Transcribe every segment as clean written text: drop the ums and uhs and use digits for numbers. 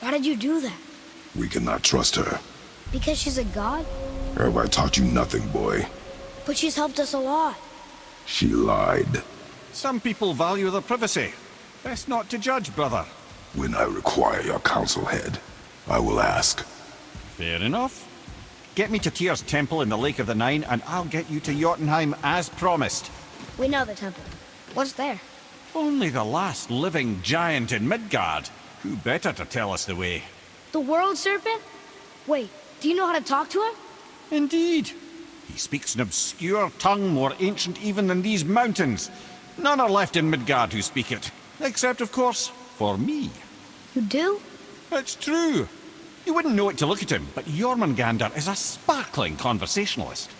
Why did you do that? We cannot trust her. Because she's a god? Have I taught you nothing, boy? But she's helped us a lot. She lied. Some people value their privacy. Best not to judge, brother. When I require your council head, I will ask. Fair enough. Get me to Tyr's temple in the Lake of the Nine, and I'll get you to Jotunheim as promised. We know the temple. What's there? Only the last living giant in Midgard. Who better to tell us the way? The world serpent? Wait, do you know how to talk to him? Indeed. He speaks an obscure tongue more ancient even than these mountains. None are left in Midgard who speak it. Except, of course, for me. You do? It's true. You wouldn't know it to look at him, but Jormungandr is a sparkling conversationalist.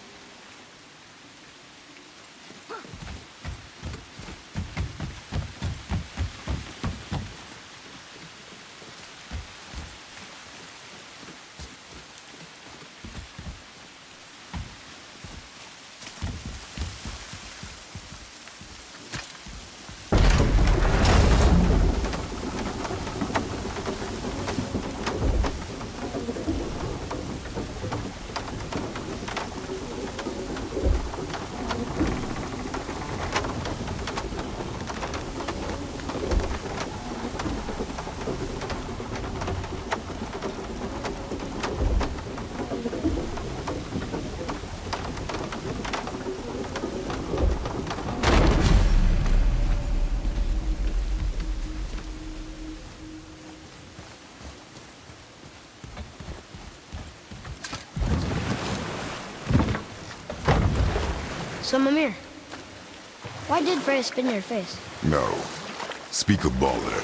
So, Mimir, why did Freya spit in your face? No. Speak of Baldur.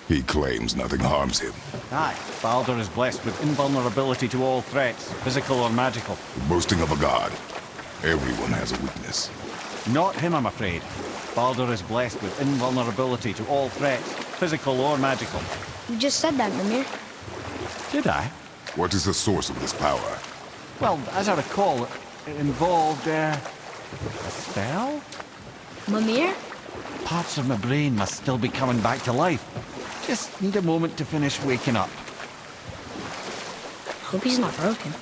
He claims nothing harms him. Aye, Baldur is blessed with invulnerability to all threats, physical or magical. The boasting of a god. Everyone has a weakness. Not him, I'm afraid. Baldur is blessed with invulnerability to all threats, physical or magical. You just said that, Mimir. Did I? What is the source of this power? Well, as I recall, it involved, a spell? Mimir? Parts of my brain must still be coming back to life. Just need a moment to finish waking up. Hope he's not broken.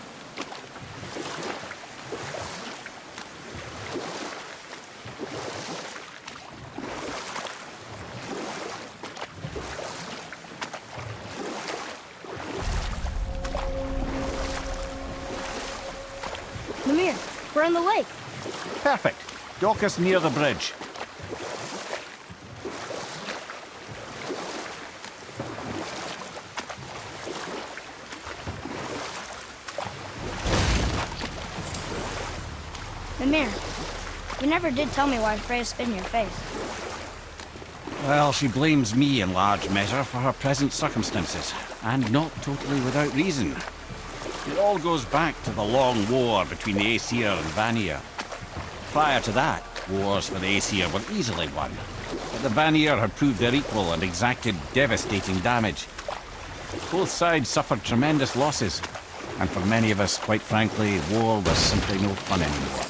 Mimir, we're on the lake. Perfect. Dock us near the bridge. Mimir, you never did tell me why Freya spit in your face. Well, she blames me in large measure for her present circumstances, and not totally without reason. It all goes back to the long war between the Aesir and Vanir. Prior to that, wars for the Aesir were easily won, but the Vanir had proved their equal and exacted devastating damage. Both sides suffered tremendous losses, and for many of us, quite frankly, war was simply no fun anymore,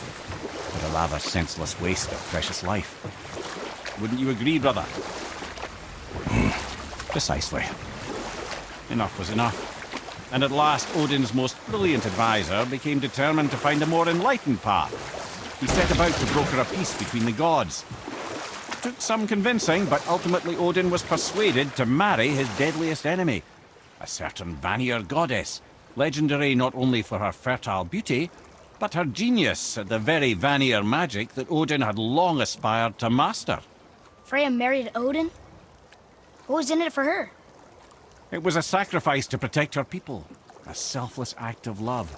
but a rather senseless waste of precious life. Wouldn't you agree, brother? Precisely. Enough was enough. And at last, Odin's most brilliant advisor became determined to find a more enlightened path. He set about to broker a peace between the gods. It took some convincing, but ultimately Odin was persuaded to marry his deadliest enemy, a certain Vanir goddess, legendary not only for her fertile beauty, but her genius at the very Vanir magic that Odin had long aspired to master. Freya married Odin? What was in it for her? It was a sacrifice to protect her people, a selfless act of love.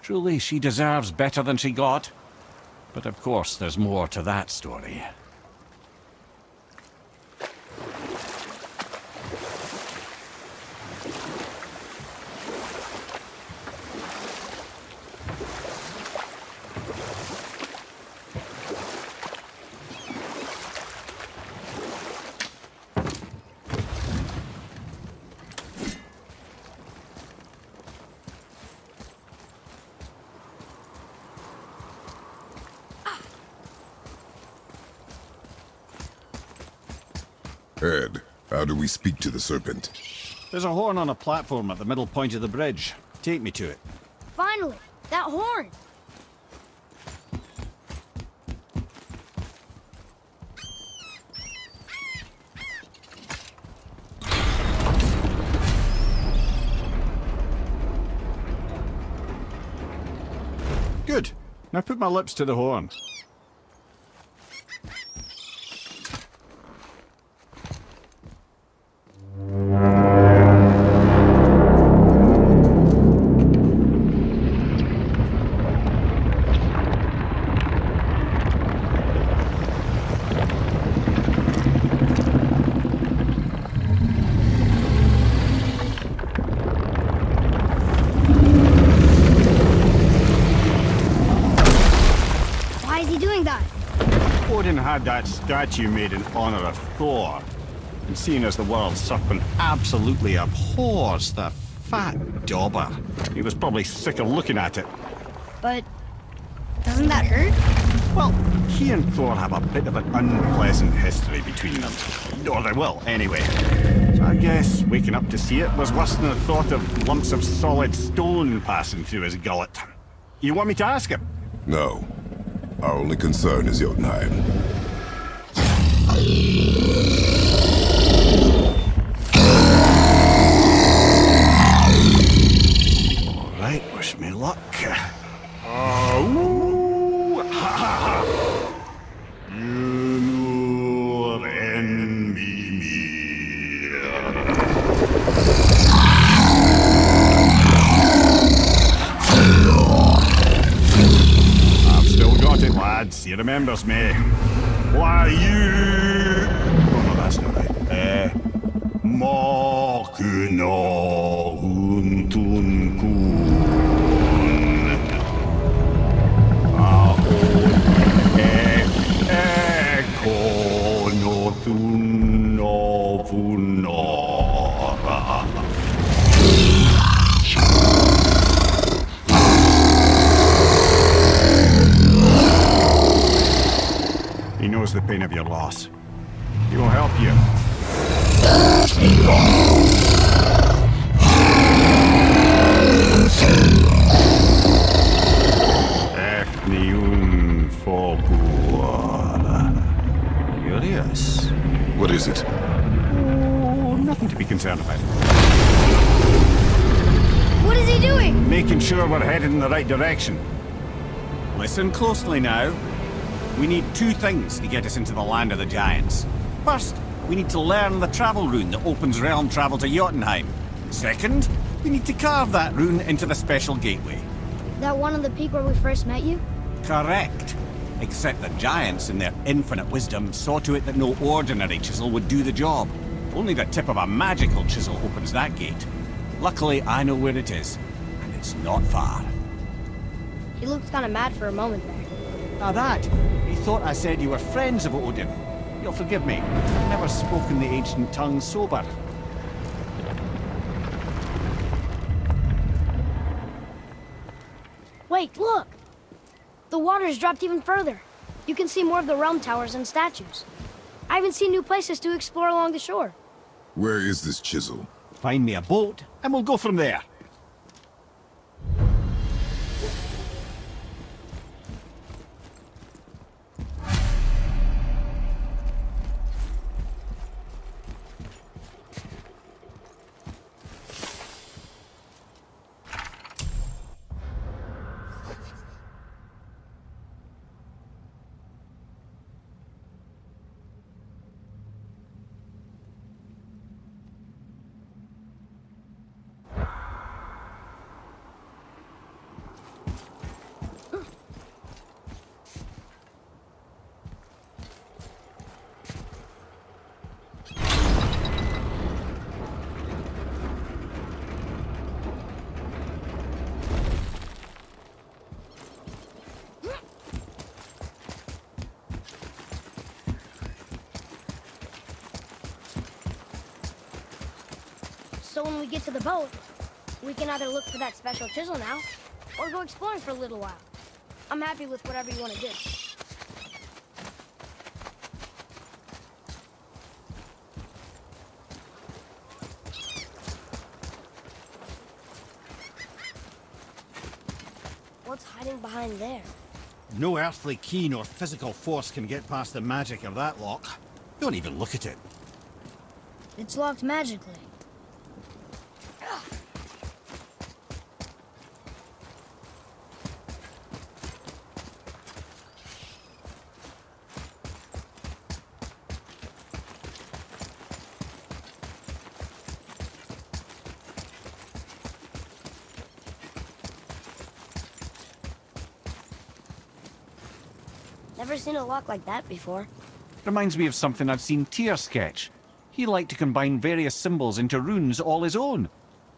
Truly, she deserves better than she got. But of course, there's more to that story. Ed, how do we speak to the serpent? There's a horn on a platform at the middle point of the bridge. Take me to it. Finally! That horn! Good. Now put my lips to the horn. Odin had that statue made in honor of Thor. And seeing as the world's serpent absolutely abhors the fat dauber, he was probably sick of looking at it. But doesn't that hurt? Well, he and Thor have a bit of an unpleasant history between them. Or they will, anyway. So I guess waking up to see it was worse than the thought of lumps of solid stone passing through his gullet. You want me to ask him? No. Our only concern is Jotunheim. All right, wish me luck. Ooh, ha, ha, ha. You and me. I've still got it, lads. He remembers me. Why you? Oh no, that's not right. Makuna untun kun. Ekonothun ovunora. He knows the pain of your loss. He will help you. Efniun Fogur. Curious. What is it? Oh, nothing to be concerned about. What is he doing? Making sure we're headed in the right direction. Listen closely now. We need two things to get us into the land of the giants. First, we need to learn the travel rune that opens realm travel to Jotunheim. Second, we need to carve that rune into the special gateway. That one on the peak where we first met you? Correct. Except the giants, in their infinite wisdom, saw to it that no ordinary chisel would do the job. Only the tip of a magical chisel opens that gate. Luckily, I know where it is, and it's not far. He looked kind of mad for a moment there. Now that, he thought I said you were friends of Odin. You'll forgive me. I've never spoken the ancient tongue sober. Wait, look! The water's dropped even further. You can see more of the realm towers and statues. I even see new places to explore along the shore. Where is this chisel? Find me a boat, and we'll go from there. So when we get to the boat, we can either look for that special chisel now, or go exploring for a little while. I'm happy with whatever you want to do. hiding behind there? No earthly key nor physical force can get past the magic of that lock. Don't even look at it. It's locked magically. Never seen a lock like that before. Reminds me of something I've seen Tyr sketch. He liked to combine various symbols into runes all his own.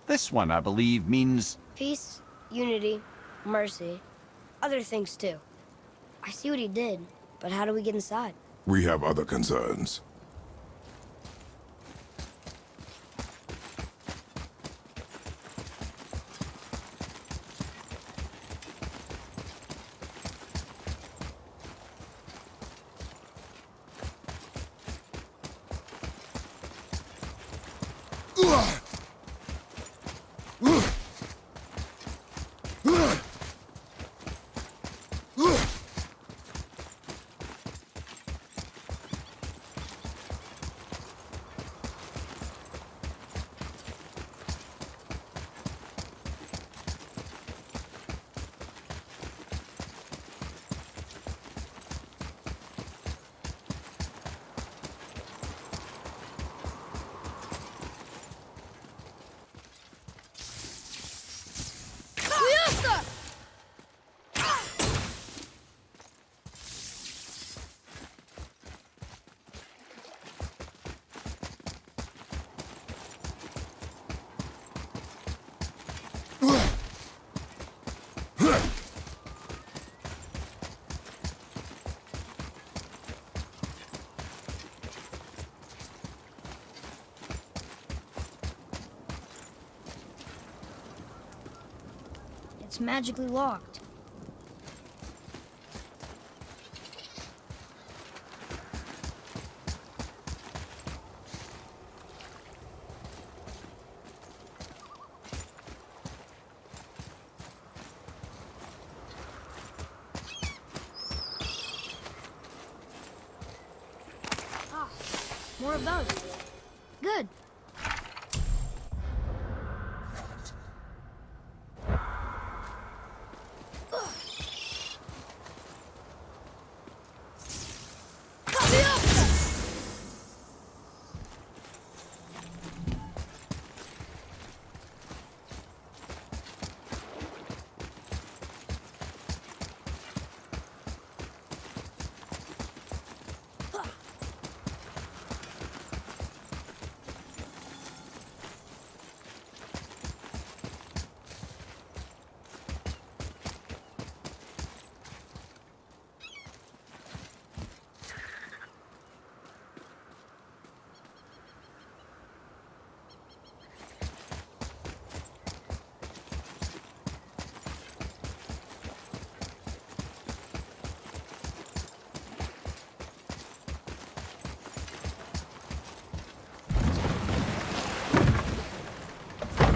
This one, I believe, means... Peace, unity, mercy. Other things too. I see what he did, but how do we get inside? We have other concerns. It's magically locked. Ah, more of those. Good.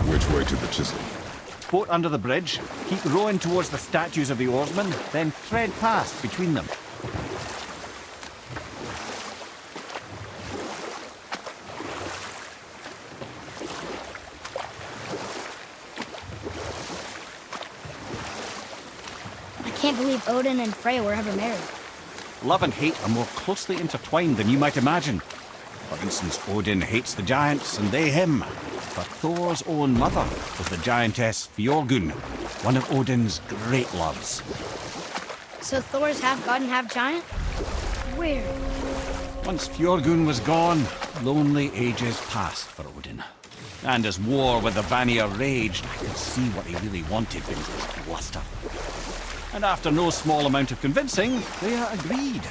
Which way to the chisel? Boat under the bridge, keep rowing towards the statues of the oarsmen, then thread past between them. I can't believe Odin and Freya were ever married. Love and hate are more closely intertwined than you might imagine. For instance, Odin hates the giants and they him. But Thor's own mother was the giantess Fjorgun, one of Odin's great loves. So Thor's half god and half giant? Weird. Once Fjorgun was gone, lonely ages passed for Odin. And as war with the Vanir raged, I could see what he really wanted in his bluster. And after no small amount of convincing, Freya agreed.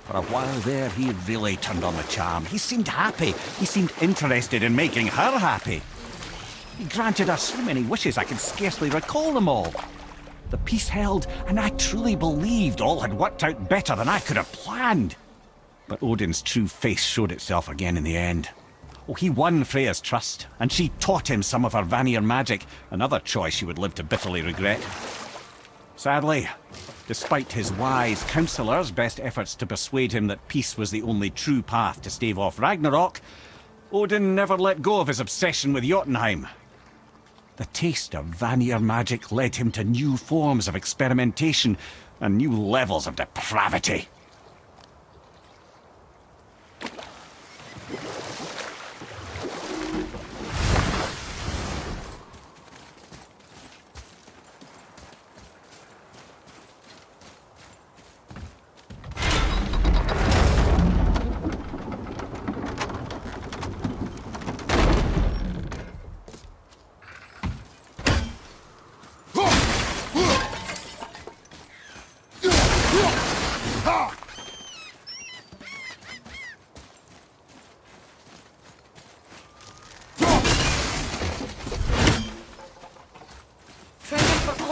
For a while there, he really turned on the charm. He seemed happy. He seemed interested in making her happy. He granted her so many wishes I can scarcely recall them all. The peace held, and I truly believed all had worked out better than I could have planned. But Odin's true face showed itself again in the end. Oh, he won Freya's trust, and she taught him some of her Vanir magic, another choice she would live to bitterly regret. Sadly, despite his wise counsellors' best efforts to persuade him that peace was the only true path to stave off Ragnarok, Odin never let go of his obsession with Jotunheim. The taste of Vanir magic led him to new forms of experimentation and new levels of depravity.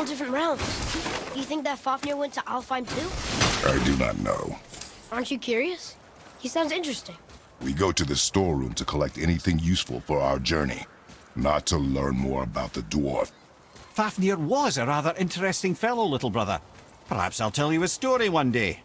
Different rounds. Do you think that Fafnir went to Alfheim too? I do not know. Aren't you curious? He sounds interesting. We go to the storeroom to collect anything useful for our journey, not to learn more about the dwarf. Fafnir was a rather interesting fellow, little brother. Perhaps I'll tell you a story one day.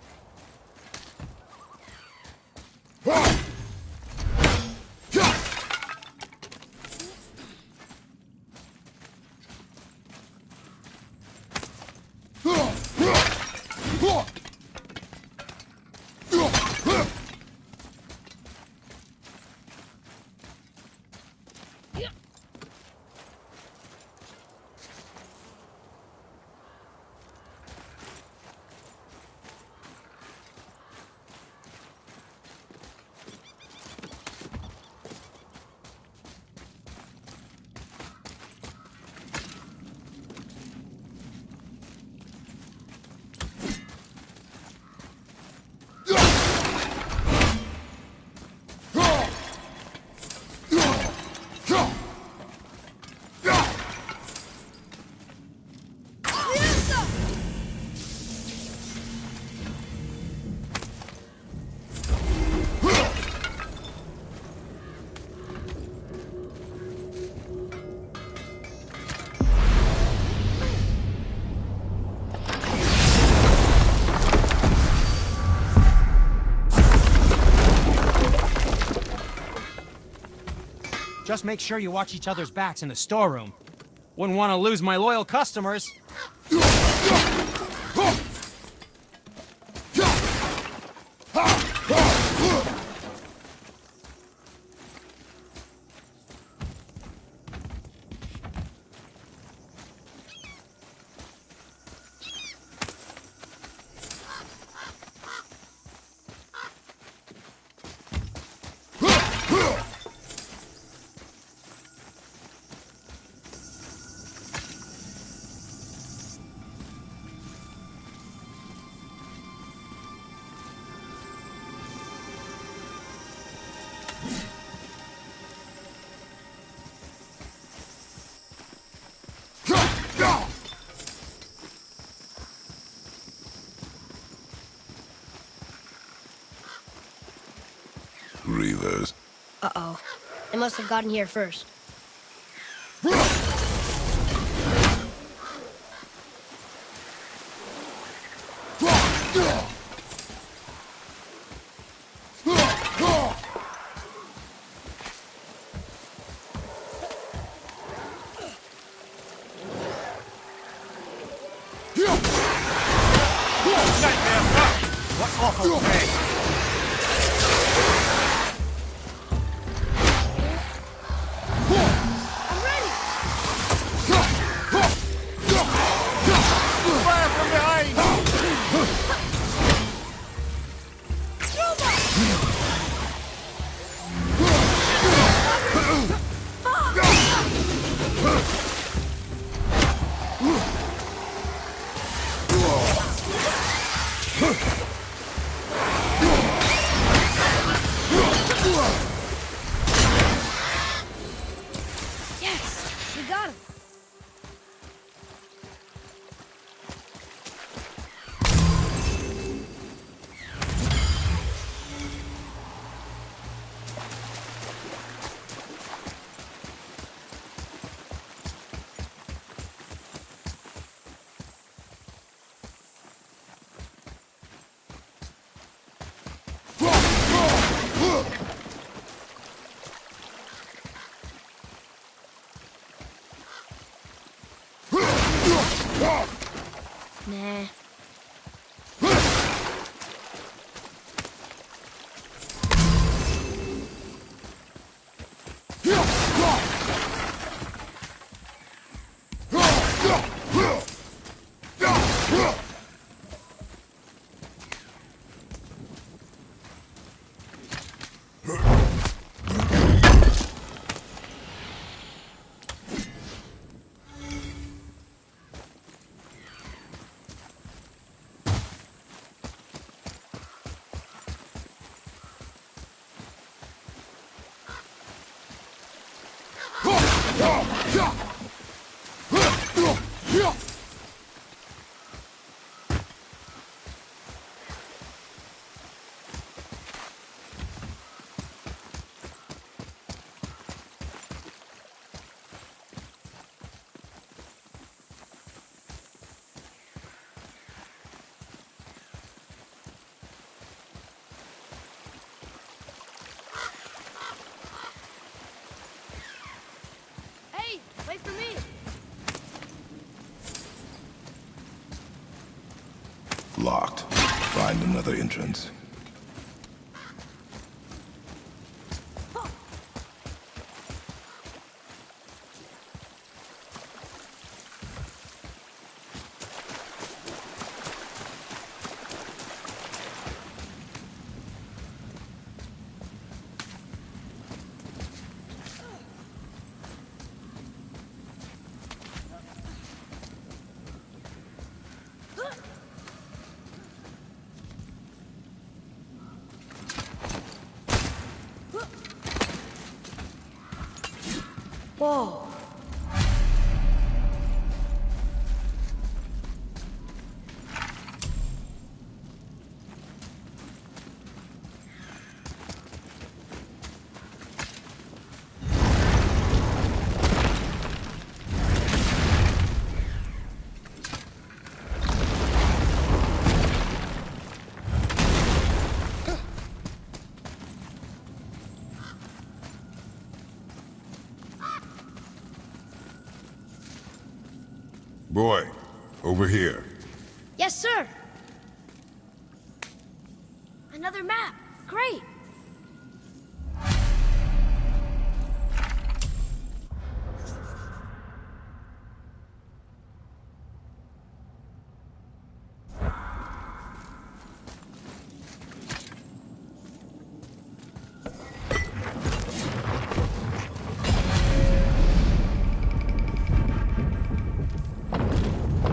Just make sure you watch each other's backs in the storeroom. Wouldn't want to lose my loyal customers. Reavers. Uh-oh. They must have gotten here first. What awful thing! Hey, wait for me. Locked. Find another entrance. Whoa. Boy, over here. Yes, sir. Another map. Great.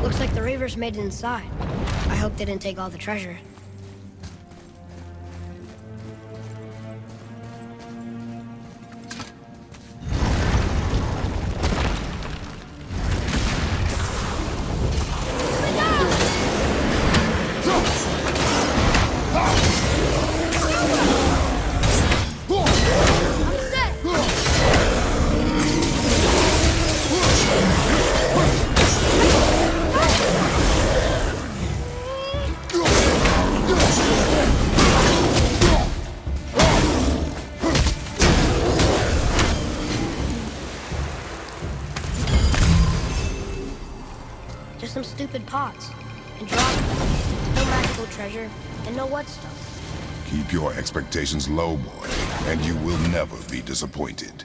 Looks like the Reavers made it inside. I hope they didn't take all the treasure. I'm set. Just some stupid pots and dropping. No magical treasure and no what stuff. Keep your expectations low, boy, and you will never be disappointed.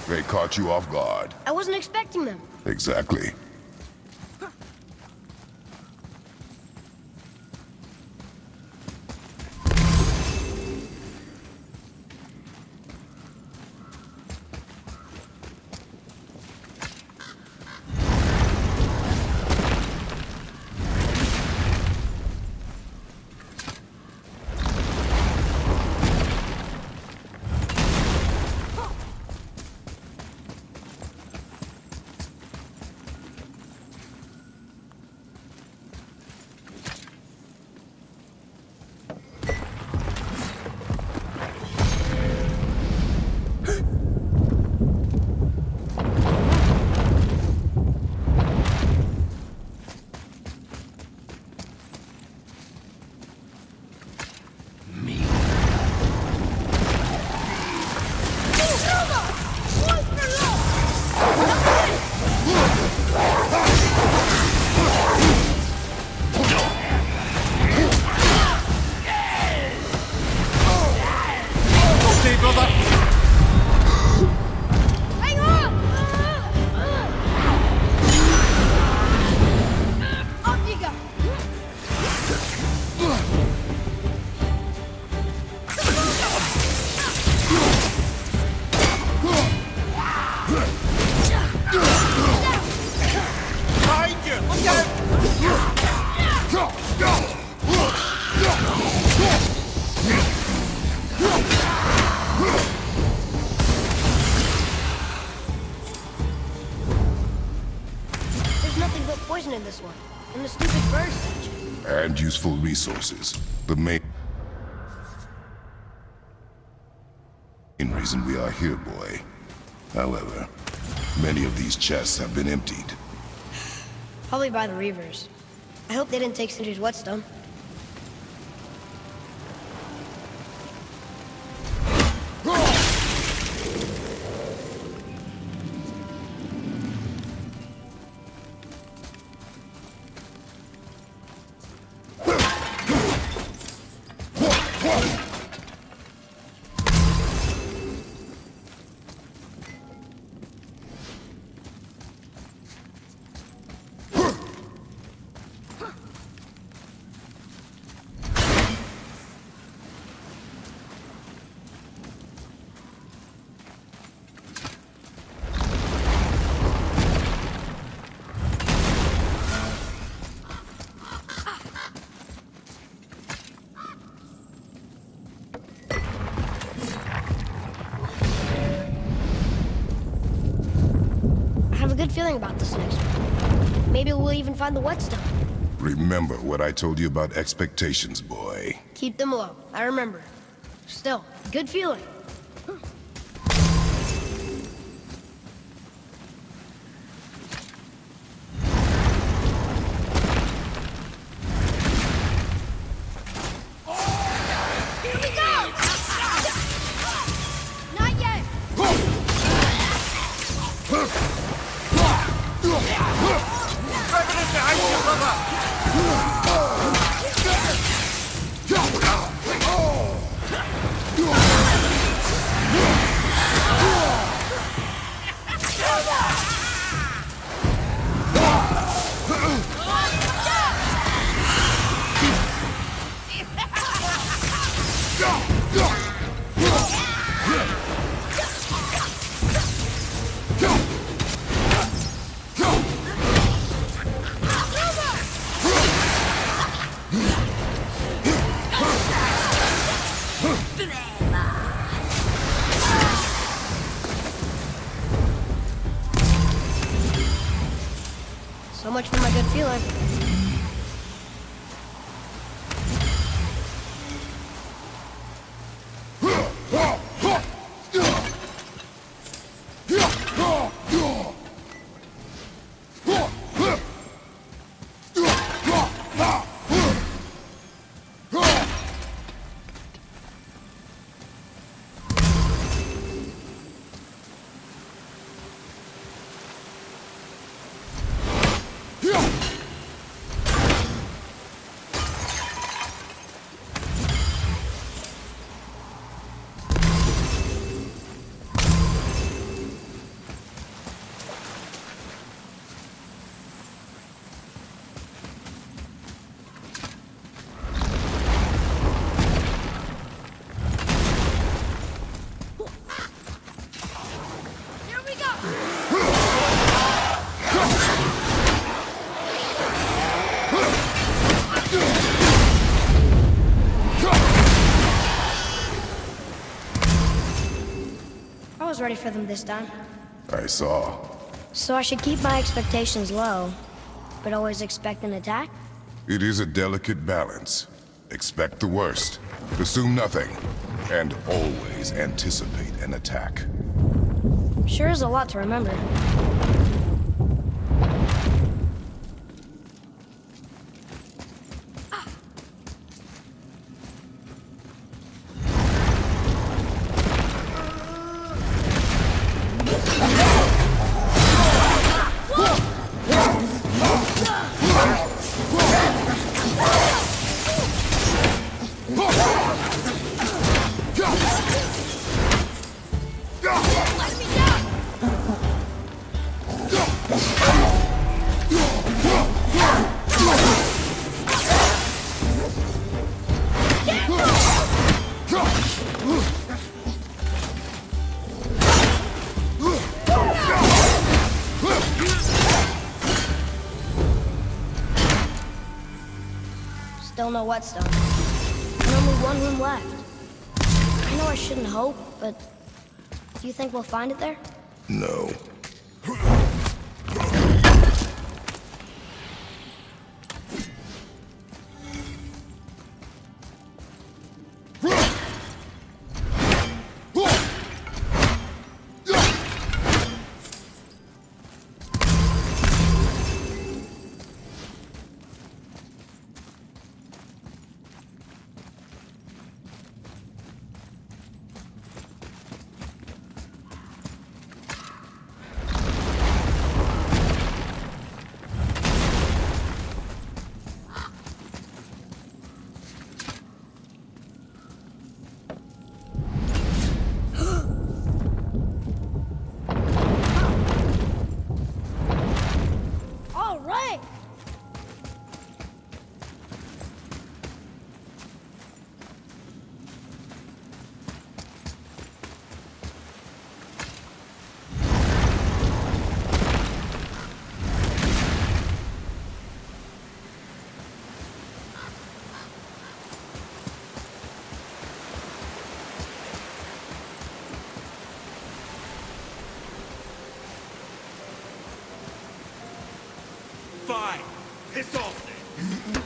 They caught you off guard. I wasn't expecting them. Exactly. bird statue. And useful resources. The main reason we are here, boy. However, many of these chests have been emptied. Probably by the Reavers. I hope they didn't take Sindri's whetstone. Good feeling about this next one. Maybe we'll even find the whetstone. Remember what I told you about expectations, boy. Keep them low. I remember. Still, good feeling. Here we go! Not yet! So much for my good feeling. I was ready for them this time. I saw. So I should keep my expectations low, but always expect an attack? It is a delicate balance. Expect the worst, assume nothing, and always anticipate an attack. Sure is a lot to remember. Still no whetstone. And only one room left. I know I shouldn't hope, but do you think we'll find it there? No. fine. Piss off then.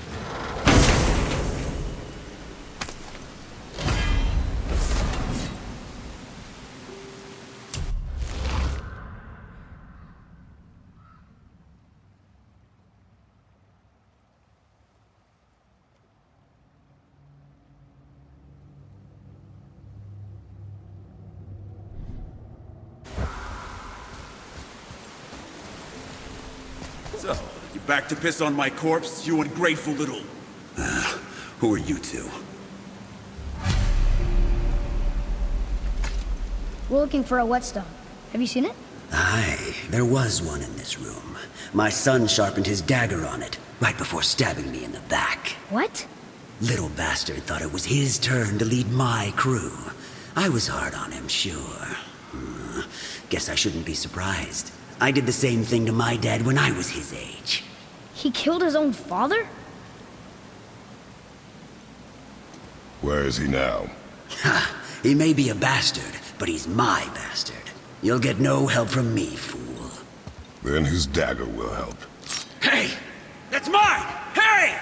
So, you back to piss on my corpse, you ungrateful little... who are you two? We're looking for a whetstone. Have you seen it? Aye, there was one in this room. My son sharpened his dagger on it, right before stabbing me in the back. What? Little bastard thought it was his turn to lead my crew. I was hard on him, sure. Guess I shouldn't be surprised. I did the same thing to my dad when I was his age. He killed his own father? Where is he now? Ha! He may be a bastard, but he's my bastard. You'll get no help from me, fool. Then his dagger will help. Hey! That's mine! Hey!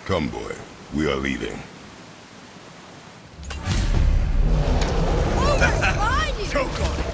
Come, boy. We are leaving. Choke on it!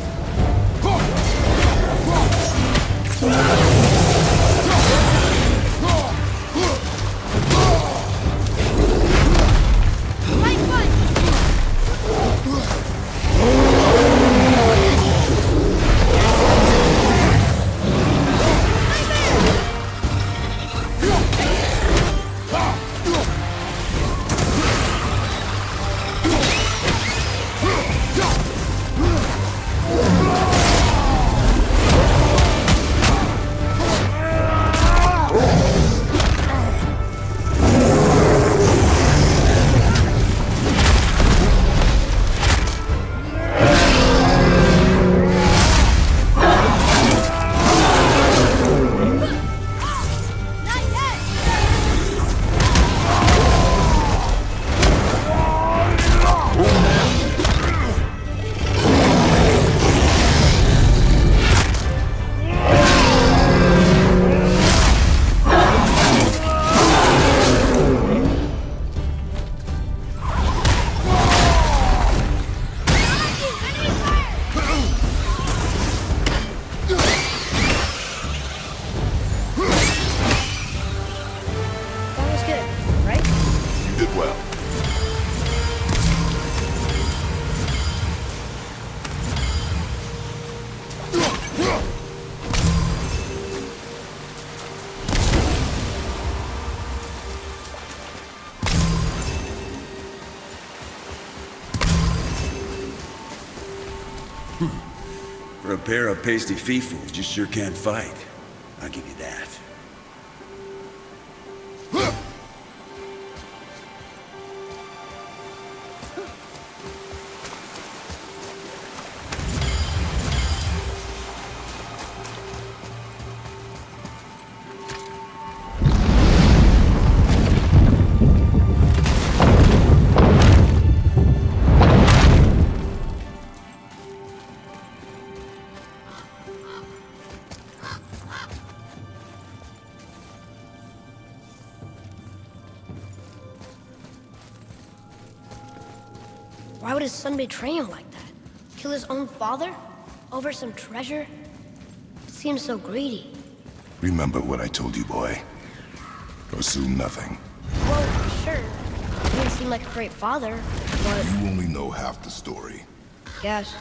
For a pair of pasty feefools, you sure can't fight. I'll give you that. Why would his son betray him like that? Kill his own father? Over some treasure? It seems so greedy. Remember what I told you, boy. Assume nothing. Well, sure. He didn't seem like a great father, but... You only know half the story. Guess.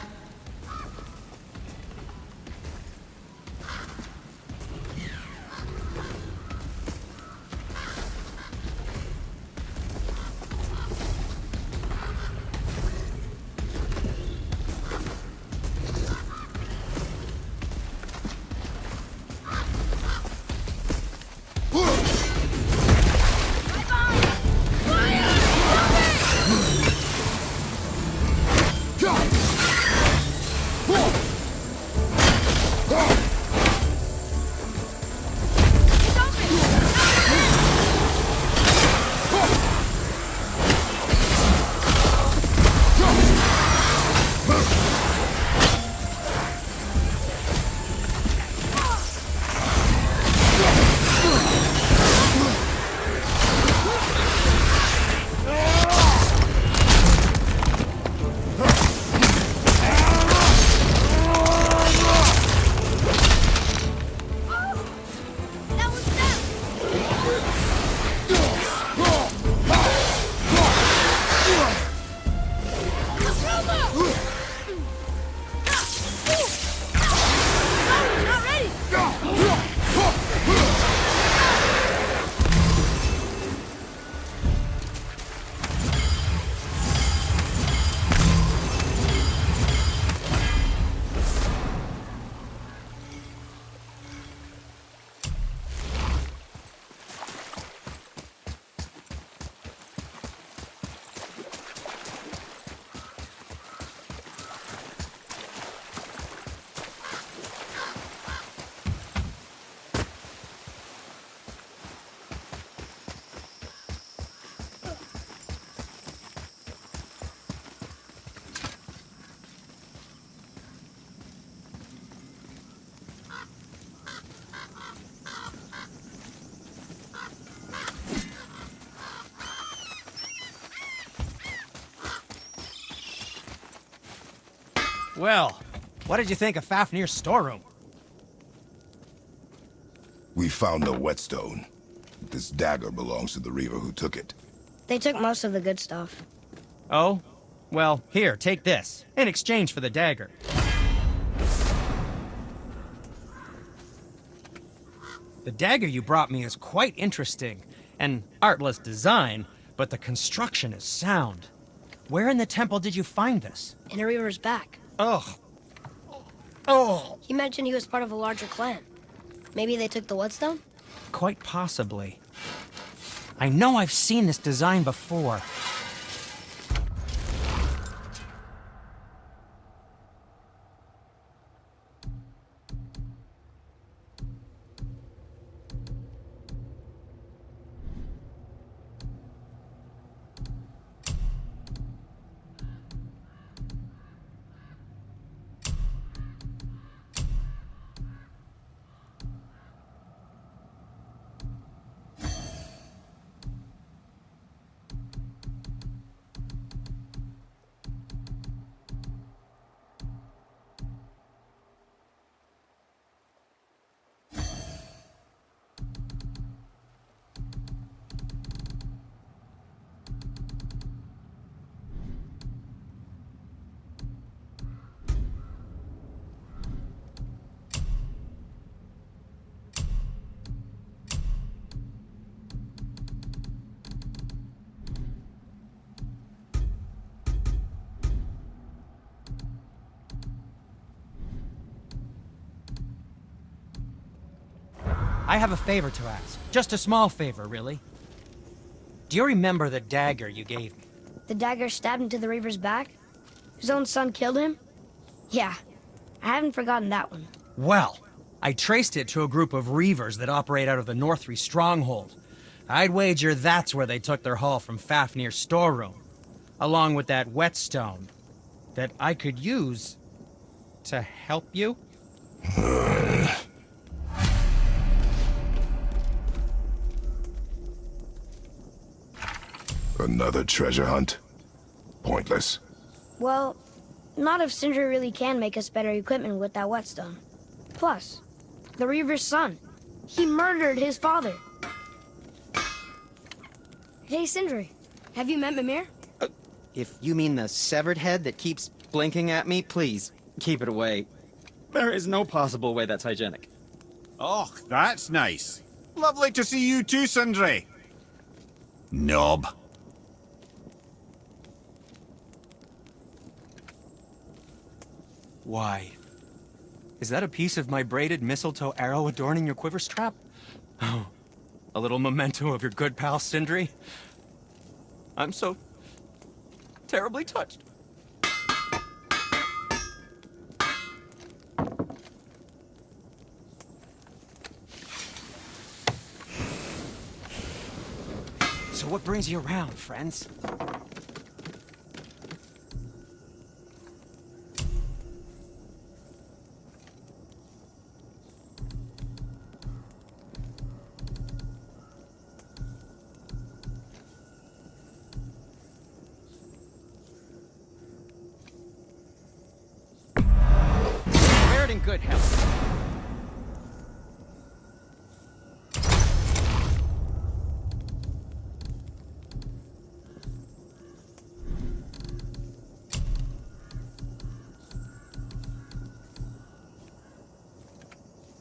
Well, what did you think of Fafnir's storeroom? We found no whetstone. This dagger belongs to the Reaver who took it. They took most of the good stuff. Oh? Well, here, take this, in exchange for the dagger. The dagger you brought me is quite interesting. An artless design, but the construction is sound. Where in the temple did you find this? In a Reaver's back. Ugh. Oh! He mentioned he was part of a larger clan. Maybe they took the whetstone? Quite possibly. I know I've seen this design before. I have a favor to ask. Just a small favor, really. Do you remember the dagger you gave me? The dagger stabbed into the Reaver's back? His own son killed him? Yeah, I haven't forgotten that one. Well, I traced it to a group of Reavers that operate out of the Northree stronghold. I'd wager that's where they took their haul from Fafnir's storeroom, along with that whetstone that I could use to help you. Another treasure hunt? Pointless. Well, not if Sindri really can make us better equipment with that whetstone. Plus, the Reaver's son. He murdered his father. Hey, Sindri, have you met Mimir? If you mean the severed head that keeps blinking at me, please, keep it away. There is no possible way that's hygienic. Oh, that's nice. Lovely to see you too, Sindri. Knob. Why? Is that a piece of my braided mistletoe arrow adorning your quiver strap? Oh, a little memento of your good pal Sindri? I'm so terribly touched. So what brings you around, friends? In good health.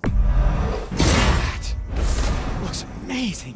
That looks amazing.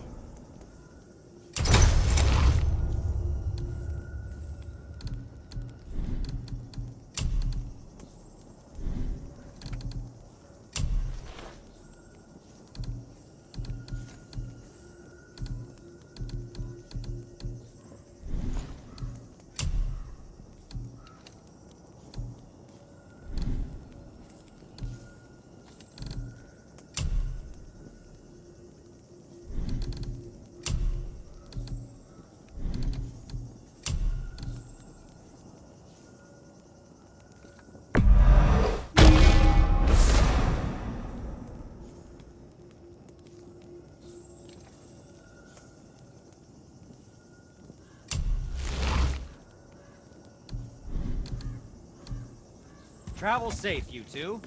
Travel safe, you two.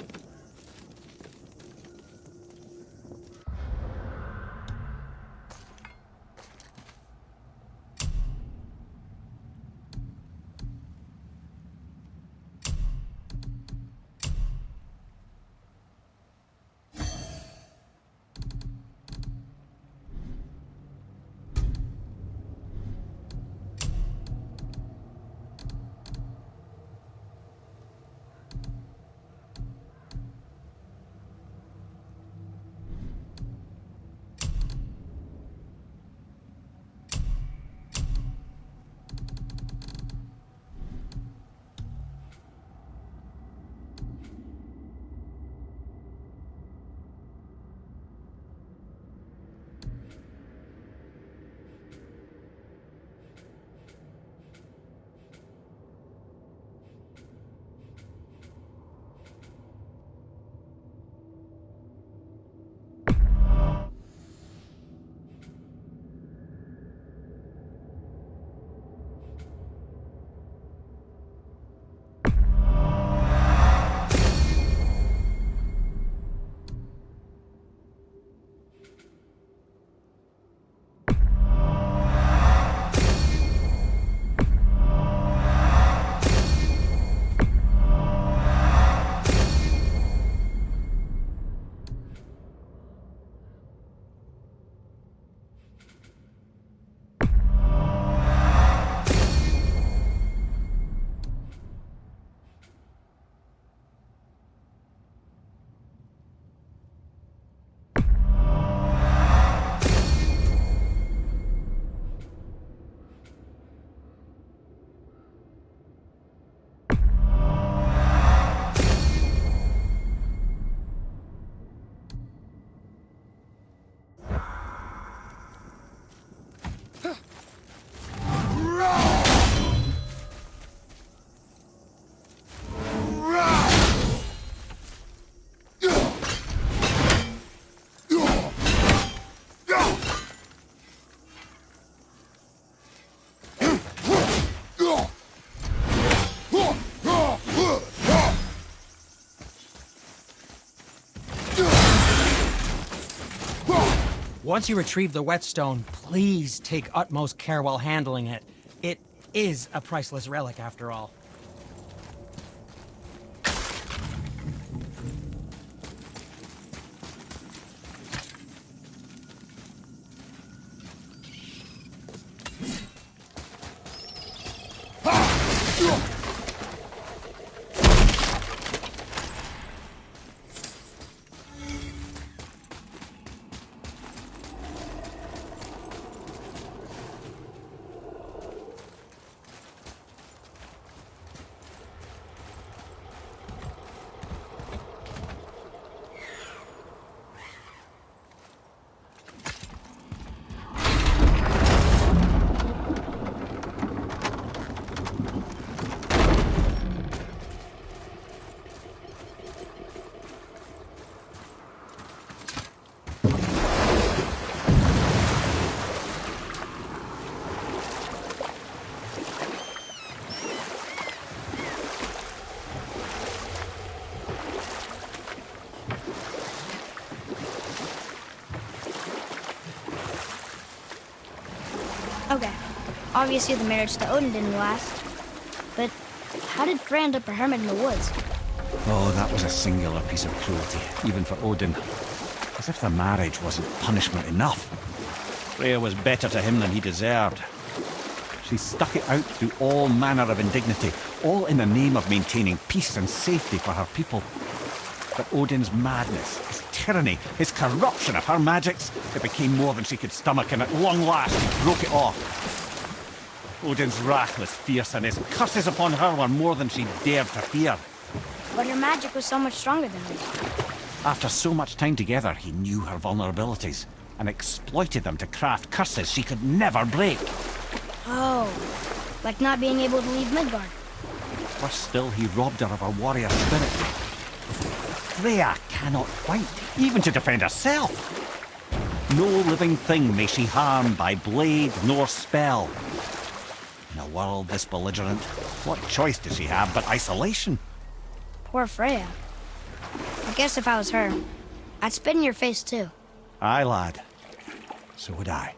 Once you retrieve the whetstone, please take utmost care while handling it. It is a priceless relic, after all. Okay, obviously the marriage to Odin didn't last. But how did Frey end up a hermit in the woods? Oh, that was a singular piece of cruelty, even for Odin. As if the marriage wasn't punishment enough. Freya was better to him than he deserved. She stuck it out through all manner of indignity, all in the name of maintaining peace and safety for her people. But Odin's madness, his tyranny, his corruption of her magics, it became more than she could stomach, and at long last he broke it off. Odin's wrath was fierce, and his curses upon her were more than she dared to fear. But her magic was so much stronger than his. After so much time together, he knew her vulnerabilities, and exploited them to craft curses she could never break. Oh, like not being able to leave Midgard. Worse still, he robbed her of her warrior spirit. Freya cannot fight, even to defend herself. No living thing may she harm by blade nor spell. In a world this belligerent, what choice does she have but isolation? Poor Freya. I guess if I was her, I'd spit in your face too. Aye, lad. So would I.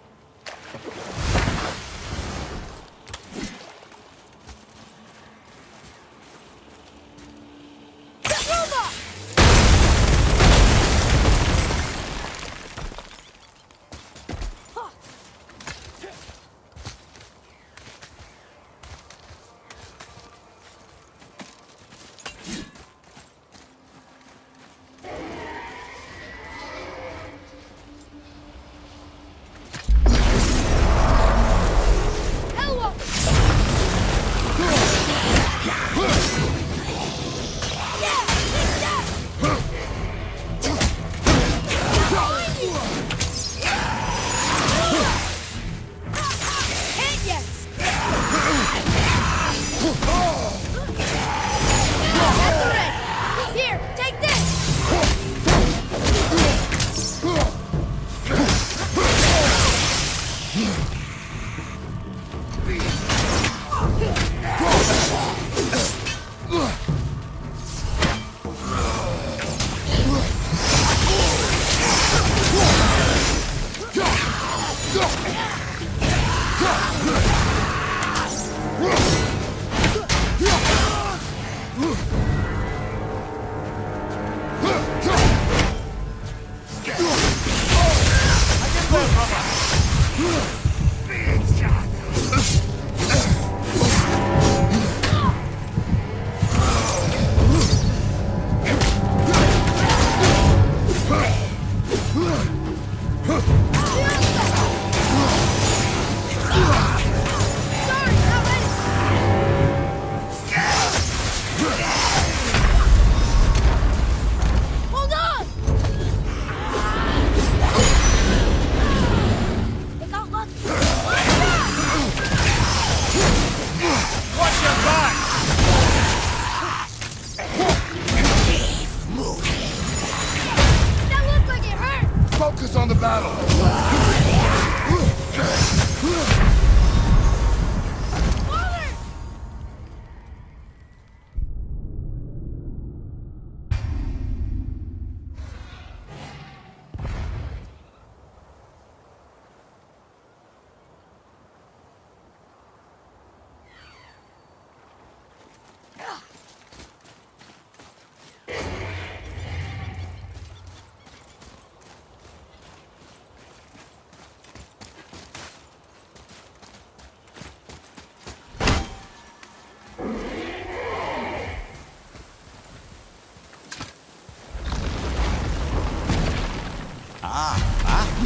Focus on the battle!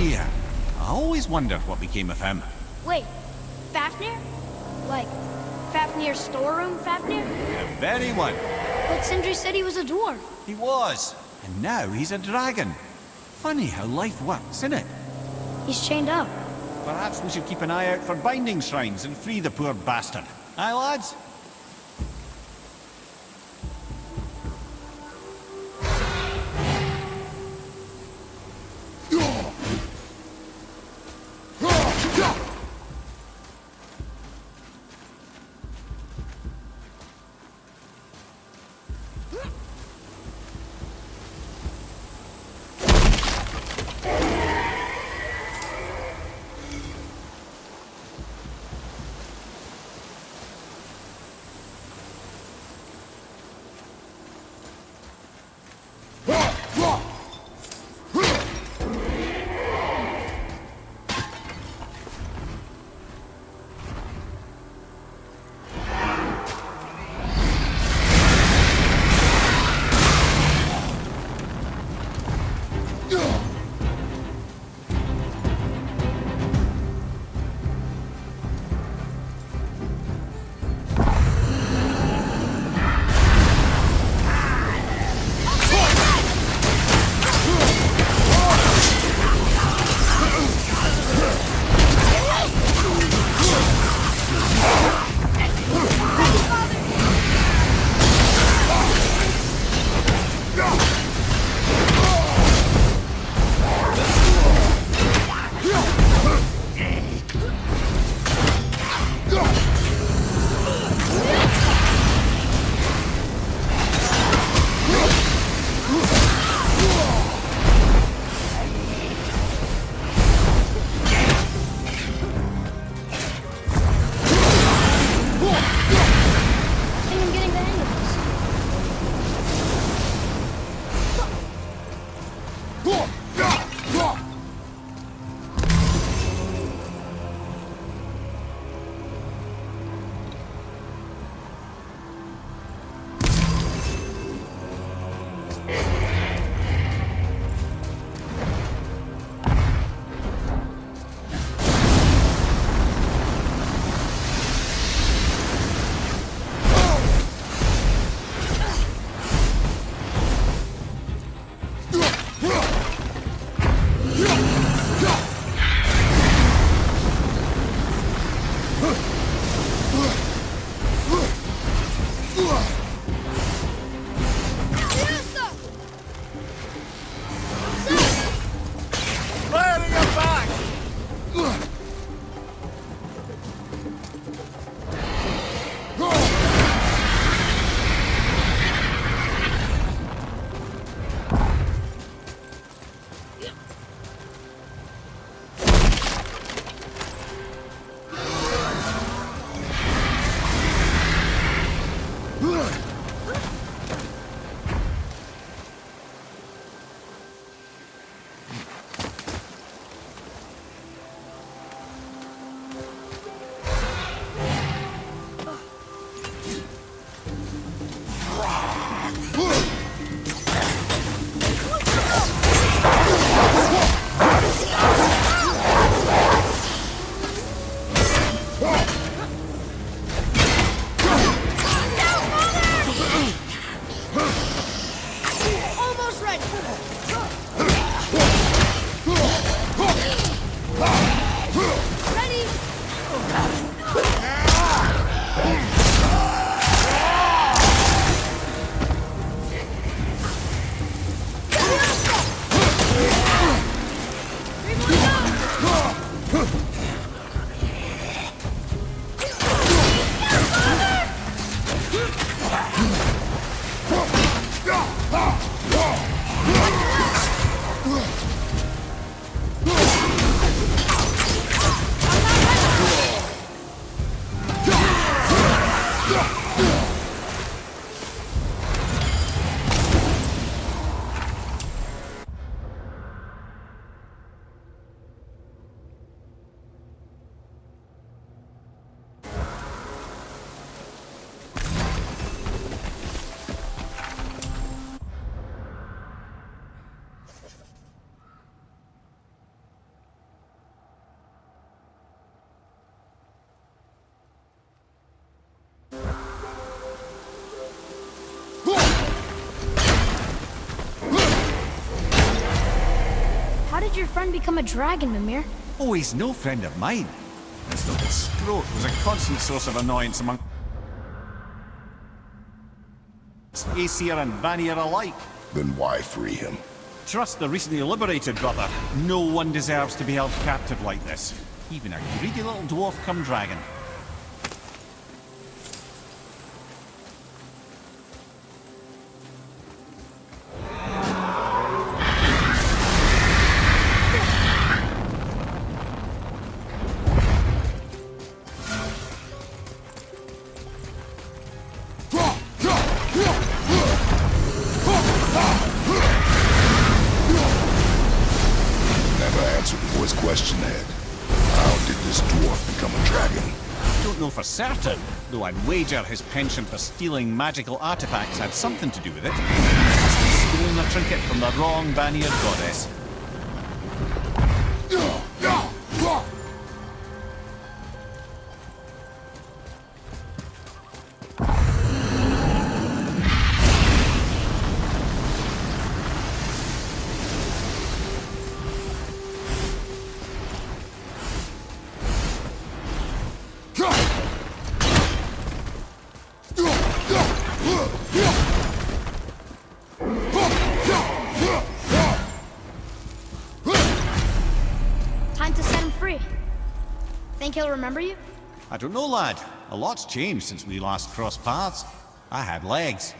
Fafnir. I always wondered what became of him. Wait, Fafnir? Like, Fafnir's storeroom Fafnir? The very one. But Sindri said he was a dwarf. He was. And now he's a dragon. Funny how life works, isn't it? He's chained up. Perhaps we should keep an eye out for binding shrines and free the poor bastard. Aye, lads? did your friend become a dragon, Mimir? Oh, he's no friend of mine. This little scrote was a constant source of annoyance among Aesir and Vanir alike. Then why free him? Trust the recently liberated, brother. No one deserves to be held captive like this. Even a greedy little dwarf come dragon. Question, Ed. How did this dwarf become a dragon? Don't know for certain, though I'd wager his penchant for stealing magical artifacts had something to do with it. Stealing a trinket from the wrong Vanir goddess. Time to set him free. Think he'll remember you? I don't know, lad. A lot's changed since we last crossed paths. I had legs.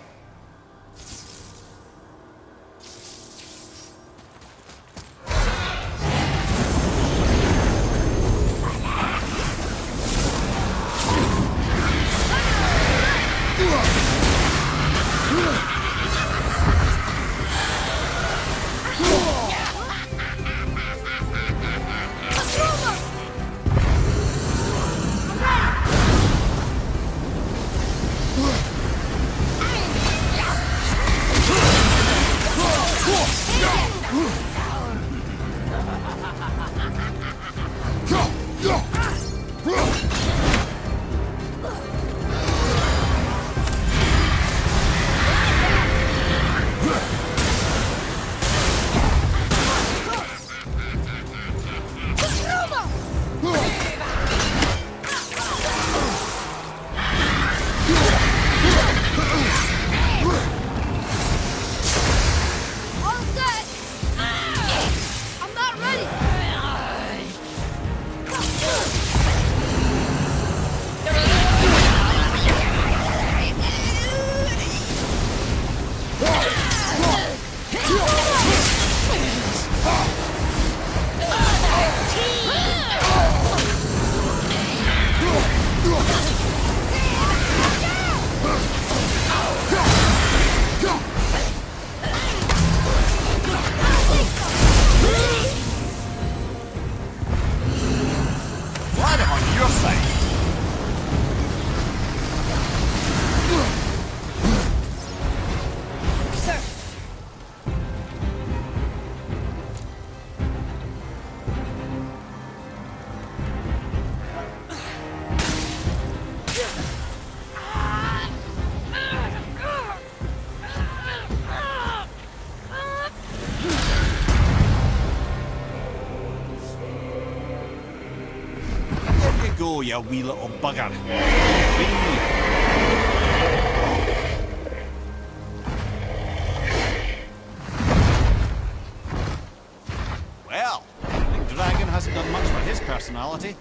Go, you wee little bugger. Well, I think Dragon hasn't done much for his personality.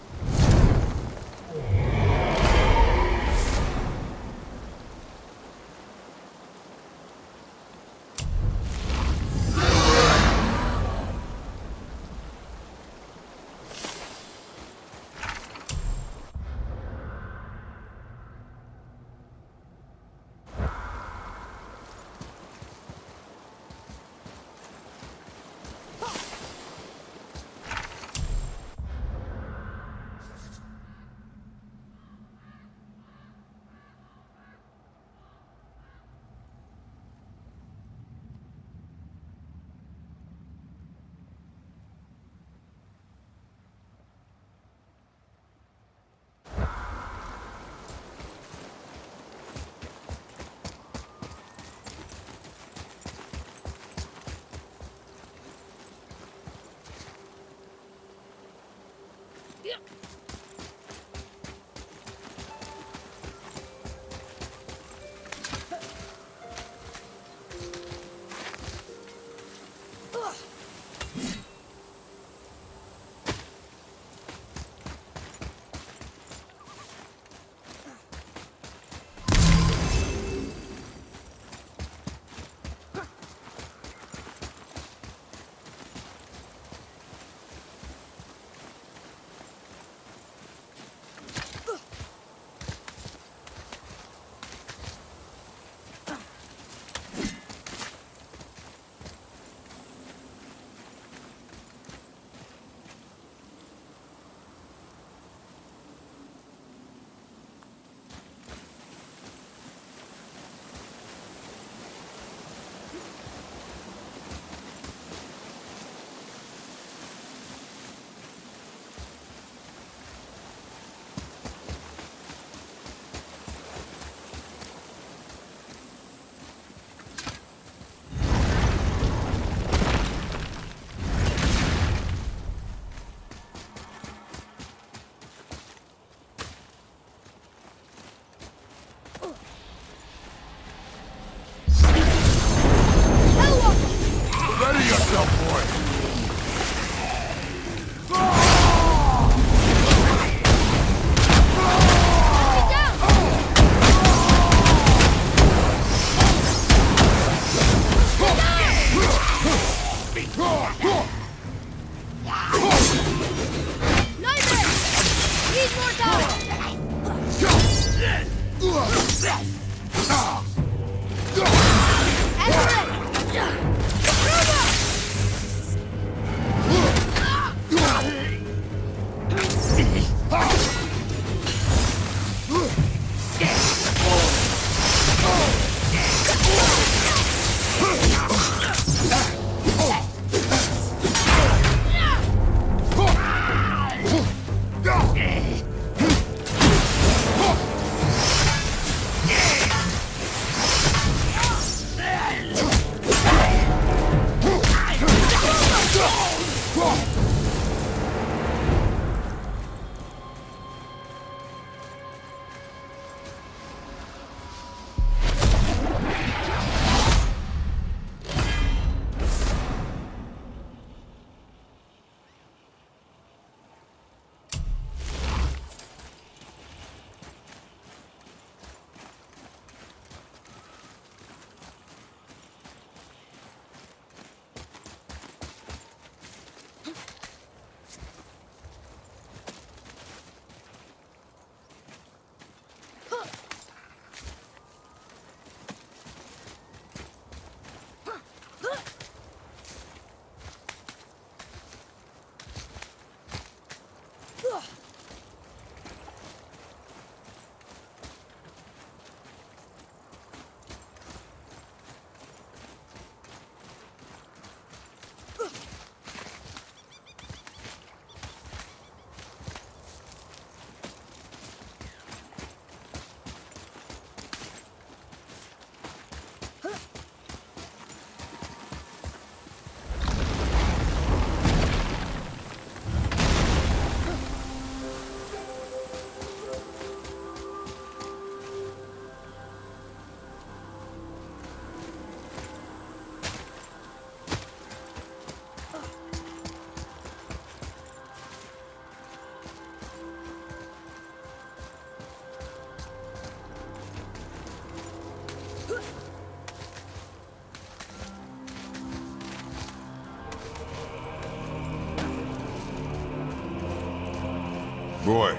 Boy,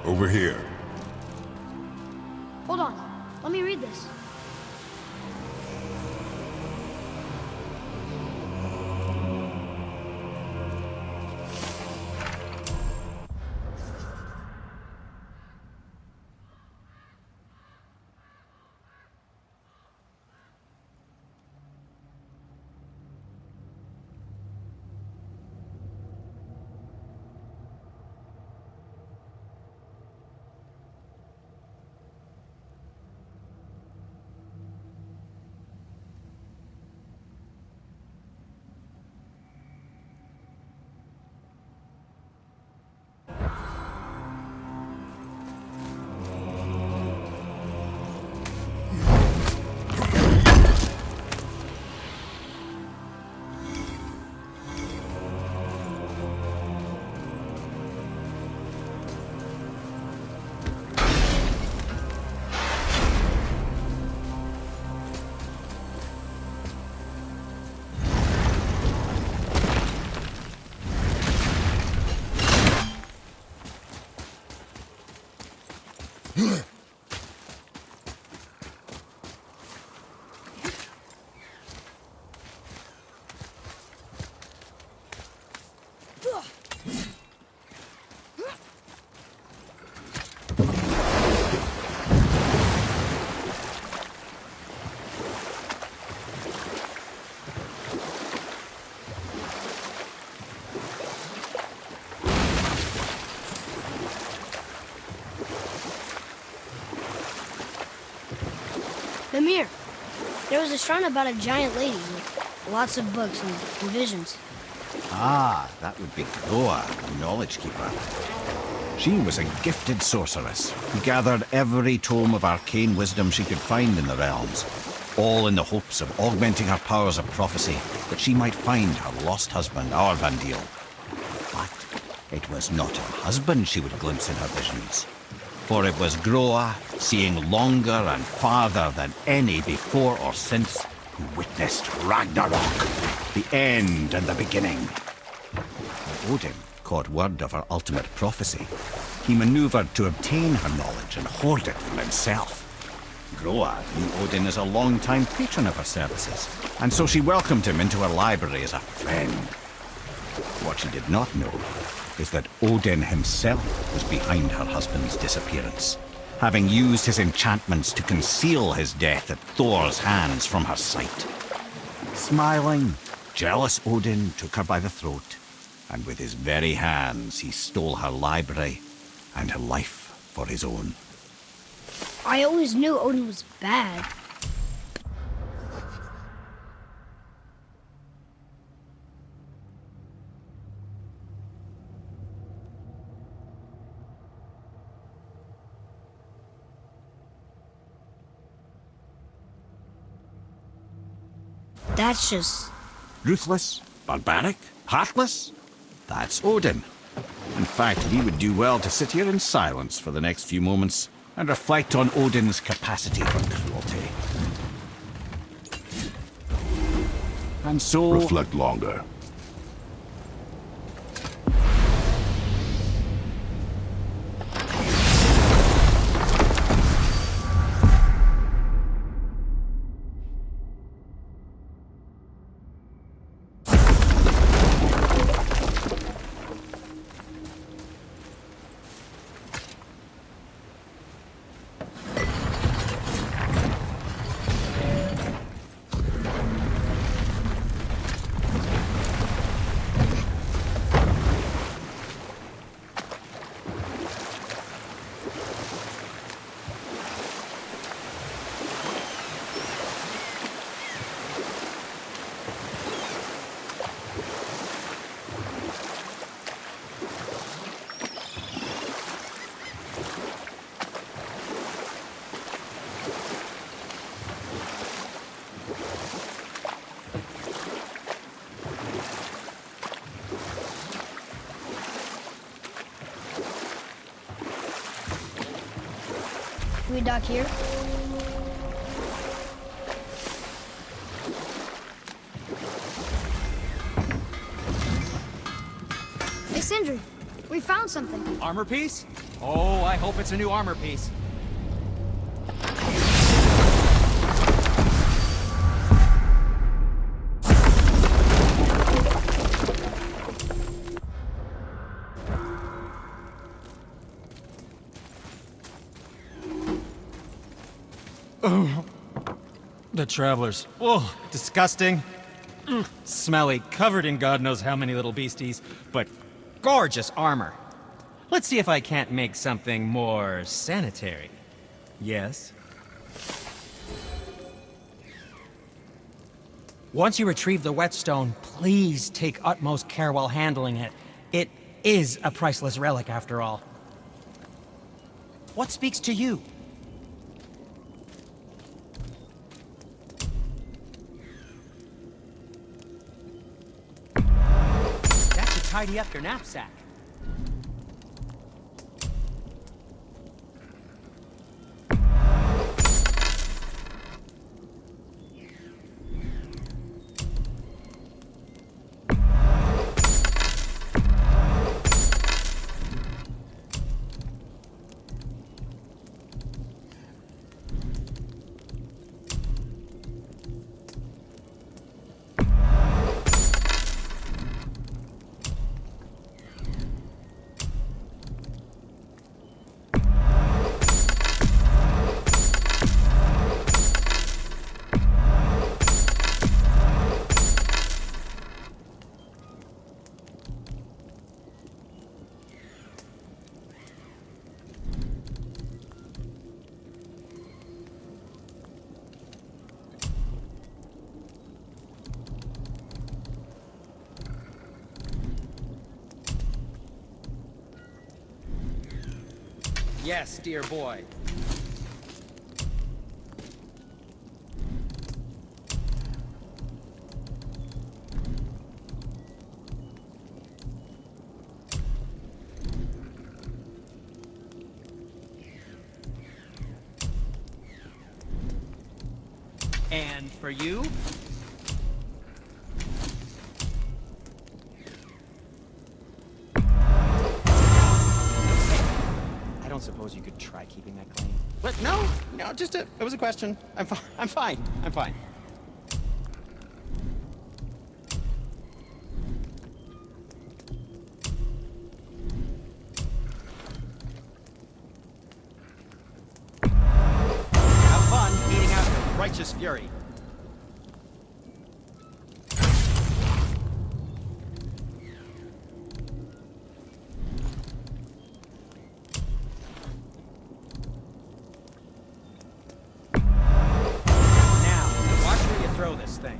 over here. Hold on. Let me read this. Mimir, there was a shrine about a giant lady with lots of books and visions. Ah, that would be Groa, the Knowledge Keeper. She was a gifted sorceress who gathered every tome of arcane wisdom she could find in the realms, all in the hopes of augmenting her powers of prophecy, that she might find her lost husband, Arvandil. But it was not her husband she would glimpse in her visions, for it was Groa, seeing longer and farther than any before or since, who witnessed Ragnarok, the end and the beginning. When Odin caught word of her ultimate prophecy, he maneuvered to obtain her knowledge and hoard it for himself. Groa knew Odin as a long-time patron of her services, and so she welcomed him into her library as a friend. What she did not know is that Odin himself was behind her husband's disappearance, having used his enchantments to conceal his death at Thor's hands from her sight. Smiling, jealous Odin took her by the throat, and with his very hands he stole her library and her life for his own. I always knew Odin was bad. That's just... Ruthless, barbaric, heartless? That's Odin. In fact, we would do well to sit here in silence for the next few moments and reflect on Odin's capacity for cruelty. And so... Reflect longer. Can we dock here? Hey, Sindri, we found something. Armor piece? Oh, I hope it's a new armor piece. Oh, the travelers. Oh, disgusting. Smelly, covered in God knows how many little beasties, but gorgeous armor. Let's see if I can't make something more sanitary. Yes? Once you retrieve the whetstone, please take utmost care while handling it. It is a priceless relic, after all. What speaks to you? That should tidy up your knapsack. Yes, dear boy. And for you? I don't suppose suppose you could try keeping that clean. But no, just it was a question. I'm fine. I'm fine. Have fun beating out your righteous fury. Throw this thing.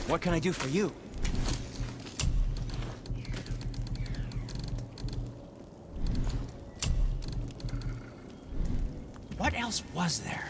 What can I do for you? What else was there?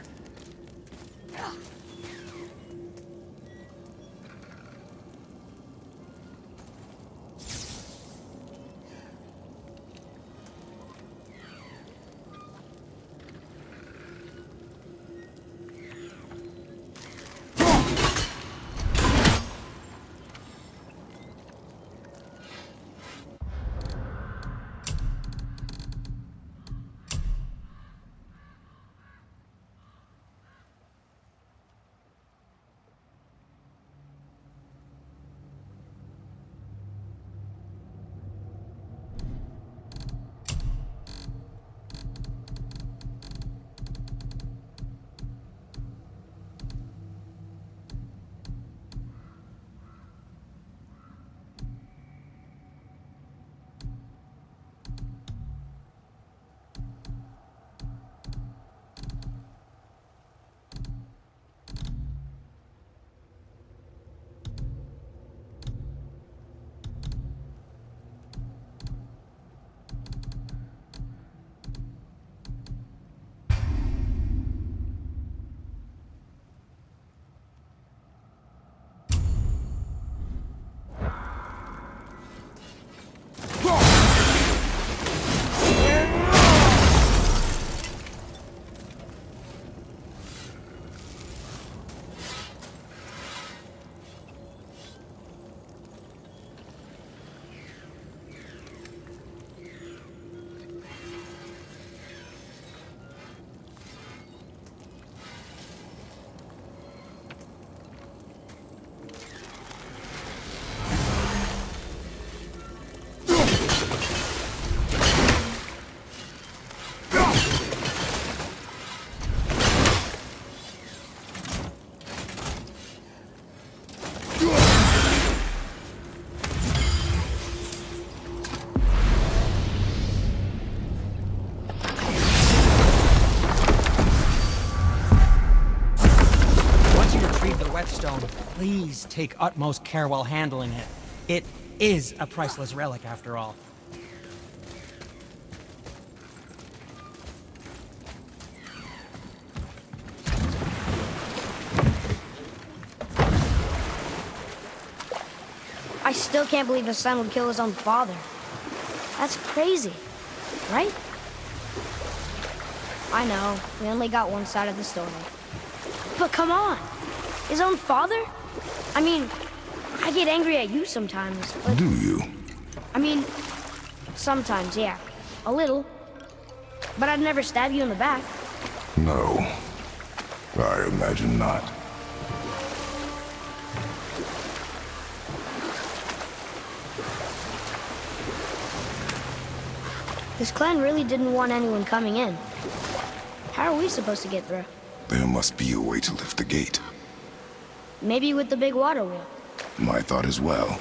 Whetstone, please take utmost care while handling it. It is a priceless relic, after all. I still can't believe his son would kill his own father. That's crazy, right? I know, we only got one side of the story. But come on! His own father? I mean, I get angry at you sometimes, but... Do you? I mean, sometimes, yeah. A little. But I'd never stab you in the back. No. I imagine not. This clan really didn't want anyone coming in. How are we supposed to get through? There must be a way to lift the gate. Maybe with the big water wheel. My thought as well.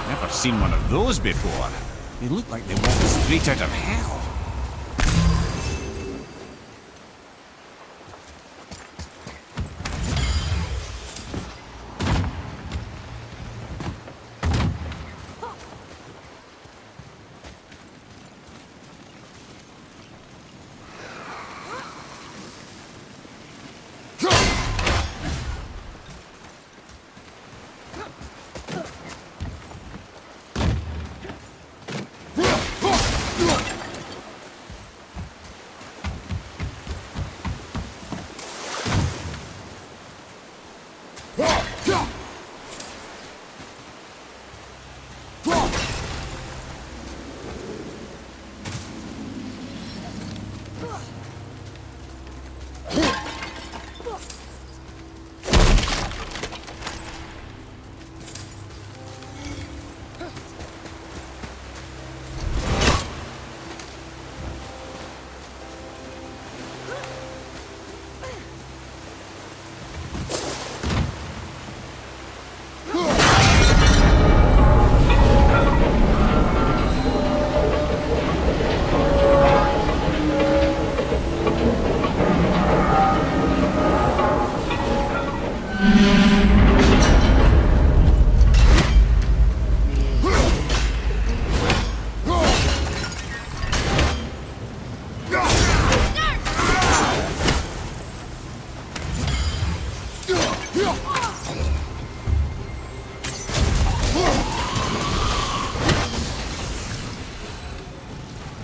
Never seen one of those before. They look like they walked straight out of hell.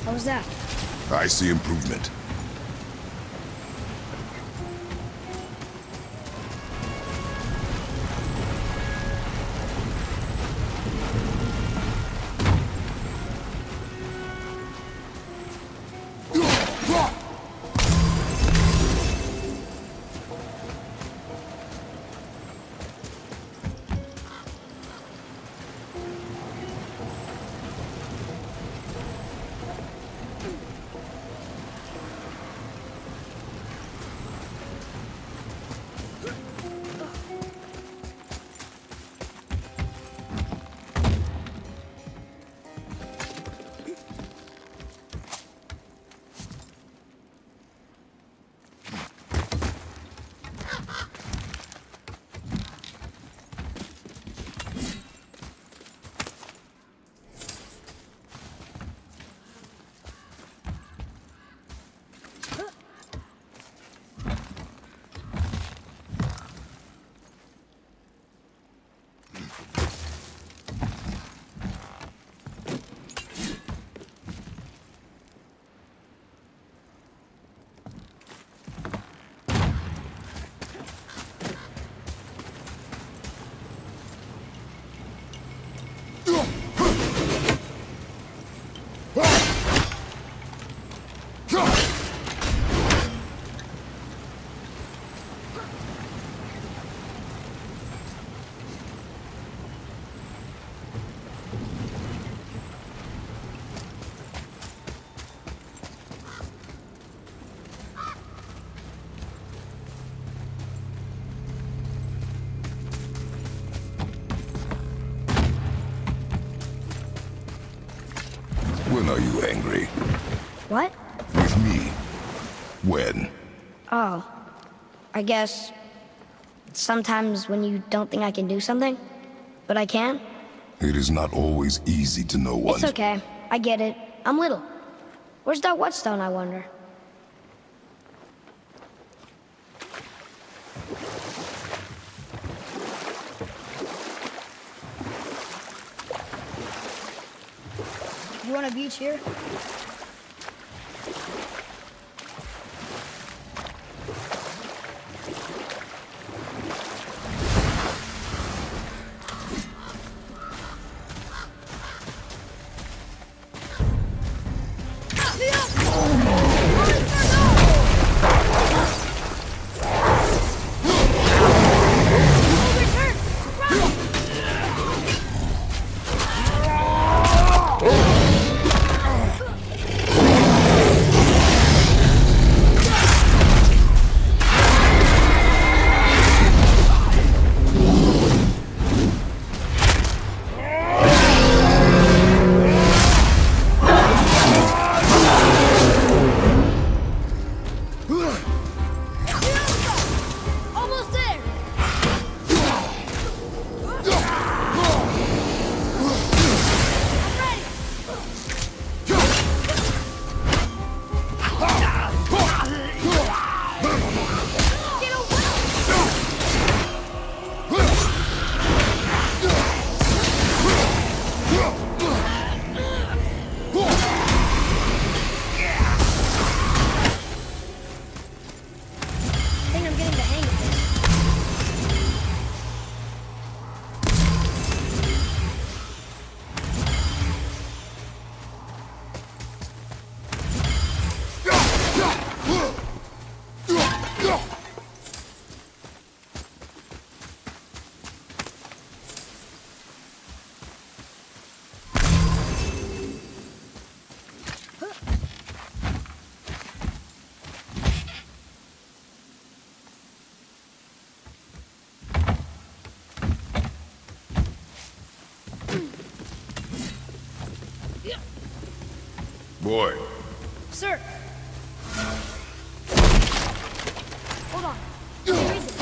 How was that? I see improvement. When are you angry? What? With me. When? Oh. I guess... sometimes when you don't think I can do something, but I can. It is not always easy to know one. It's okay. I get it. I'm little. Where's that whetstone, I wonder? You want a beach here? Boy. Sir! Hold on. Let me read this.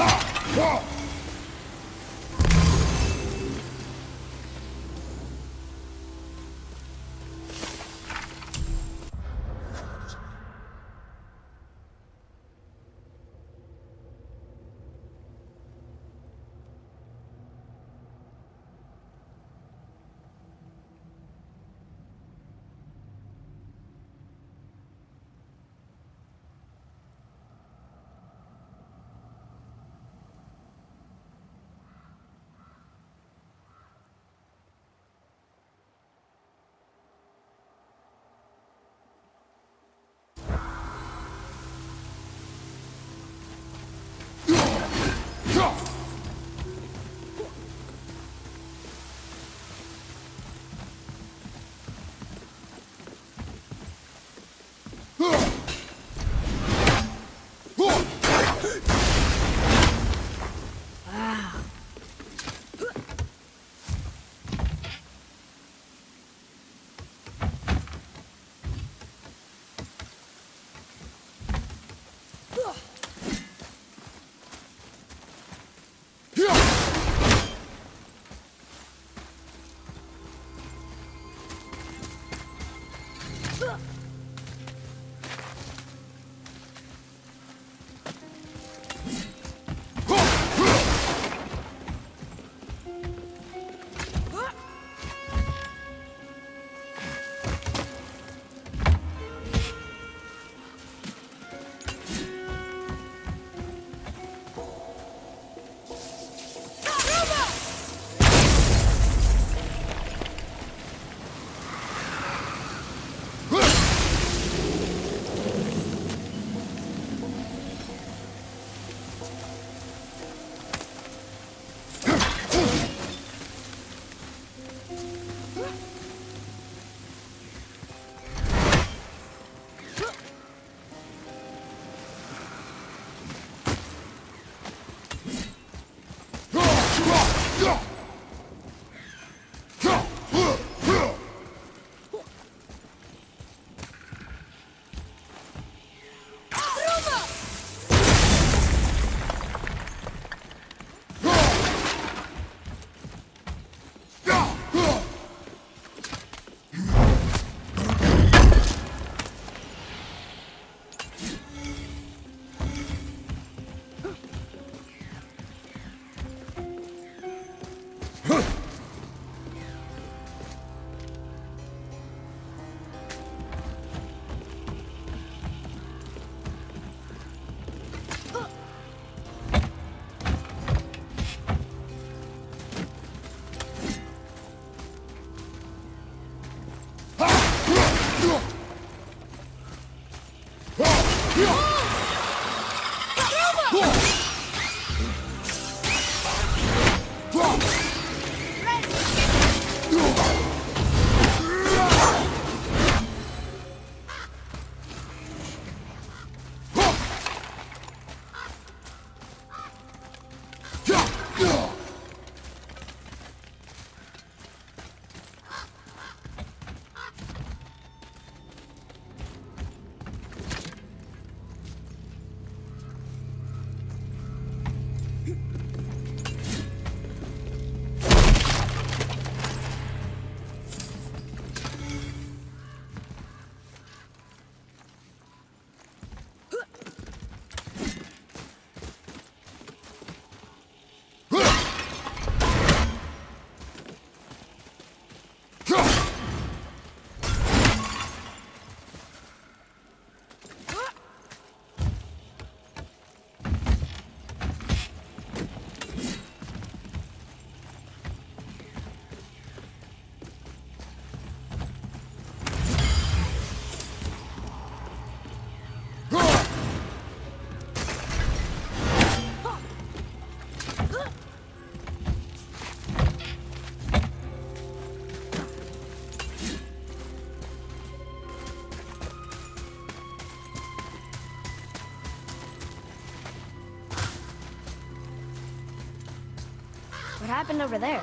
What happened over there?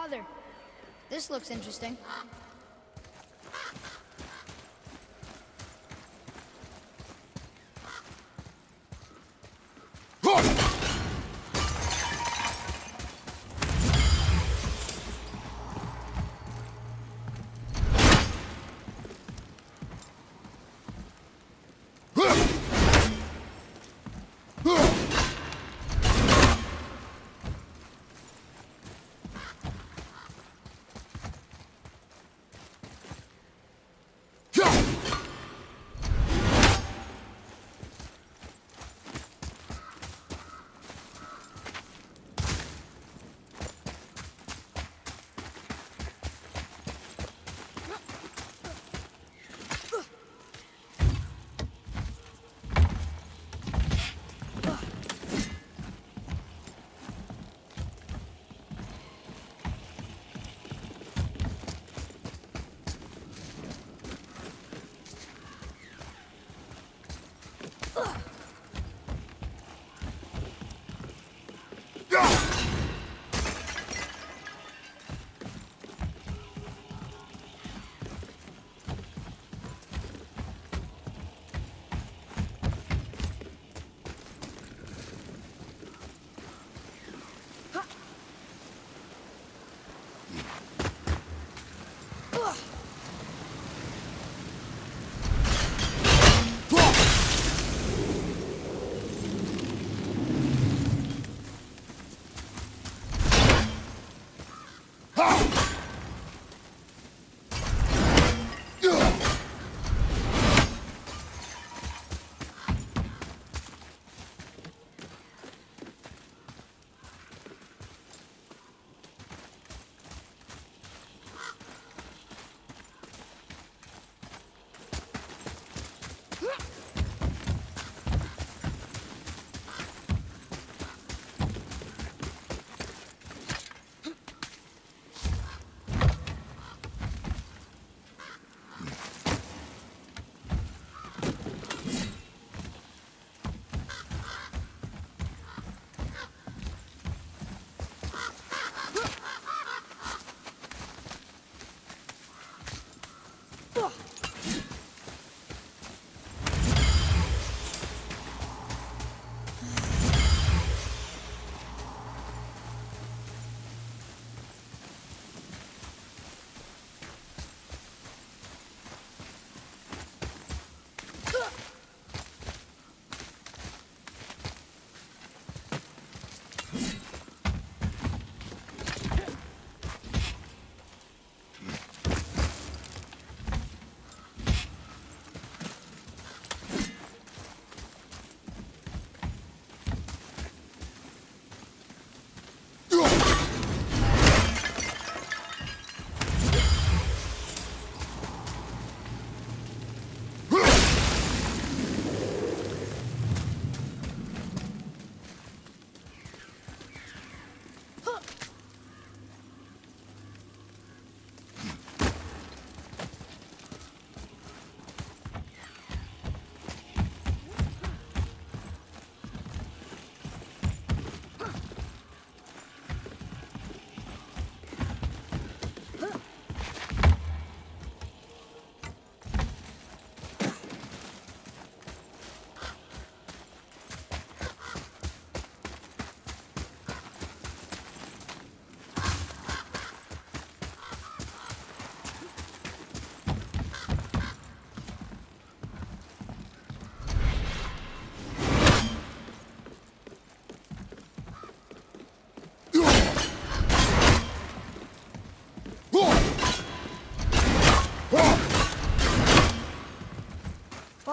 Father, this looks interesting.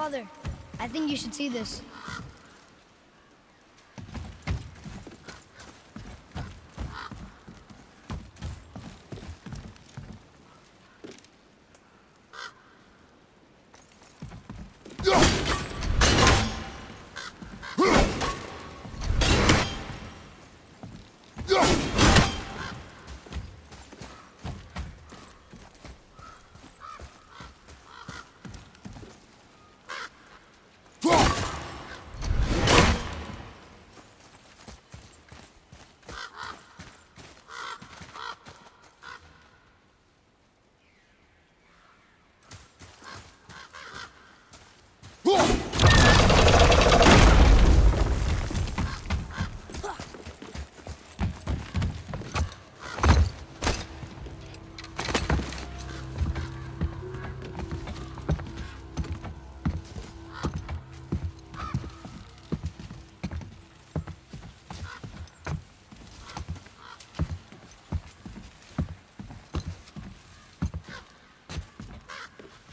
Father, I think you should see this.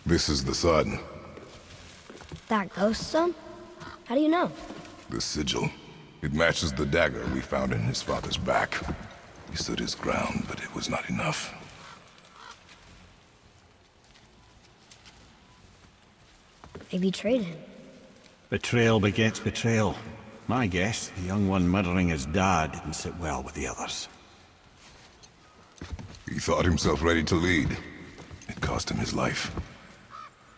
This is the sun. That ghost son? How do you know? The sigil. It matches the dagger we found in his father's back. He stood his ground, but it was not enough. They betrayed him. Betrayal begets betrayal. My guess, the young one murdering his dad didn't sit well with the others. He thought himself ready to lead. It cost him his life.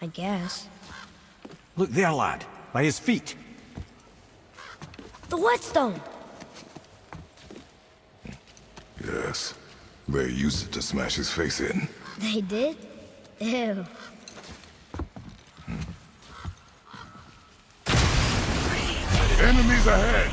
I guess. Look there, lad. By his feet. The whetstone! Yes. They used it to smash his face in. They did? Ew. Enemies ahead!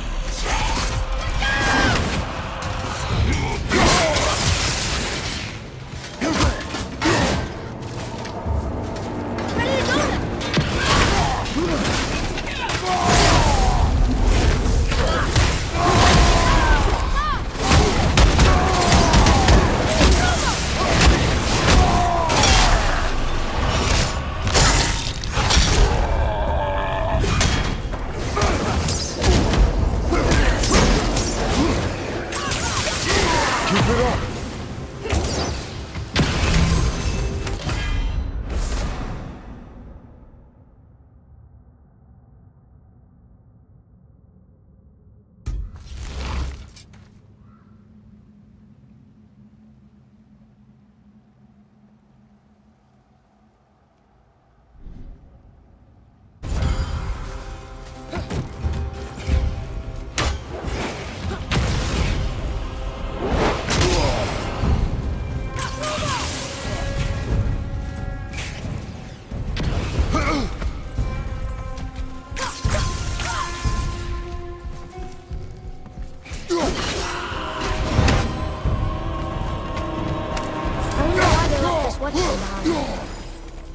Ready to go now!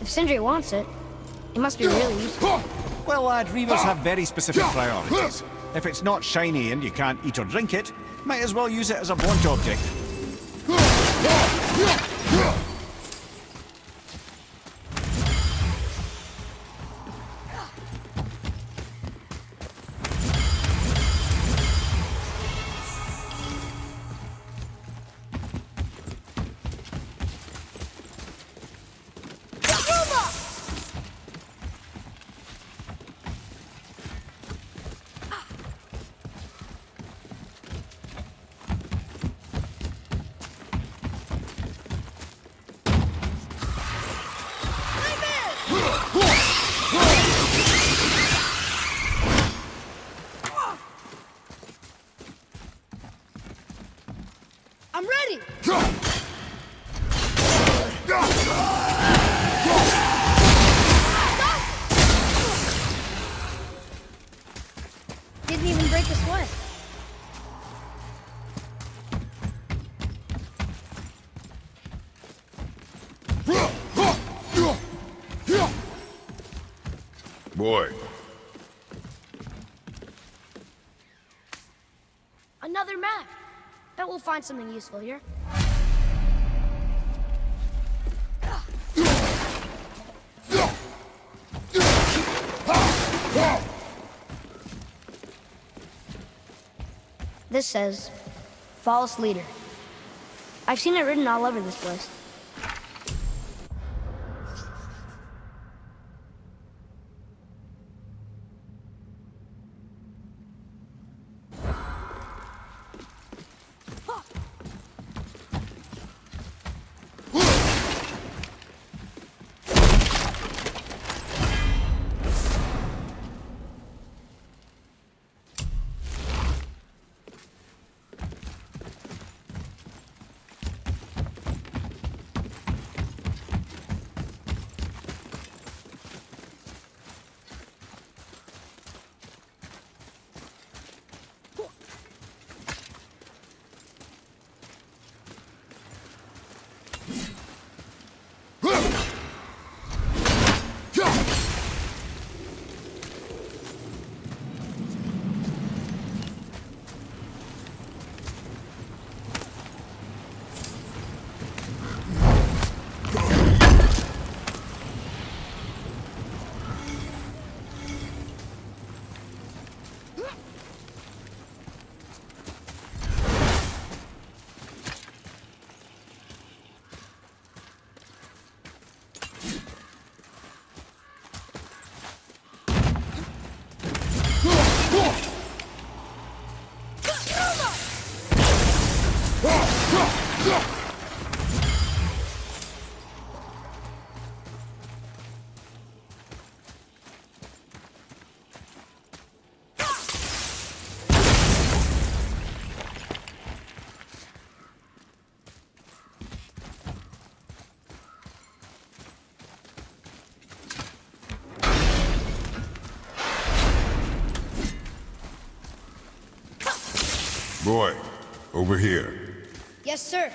If Sindri wants it, it must be really useful. Well, lad, reavers have very specific priorities. If it's not shiny and you can't eat or drink it, might as well use it as a blunt object. I'm ready! Didn't even break a sweat. Boy. Another map. Bet we'll find something useful here. This says, false leader. I've seen it written all over this place. Boy, over here. Yes, sir.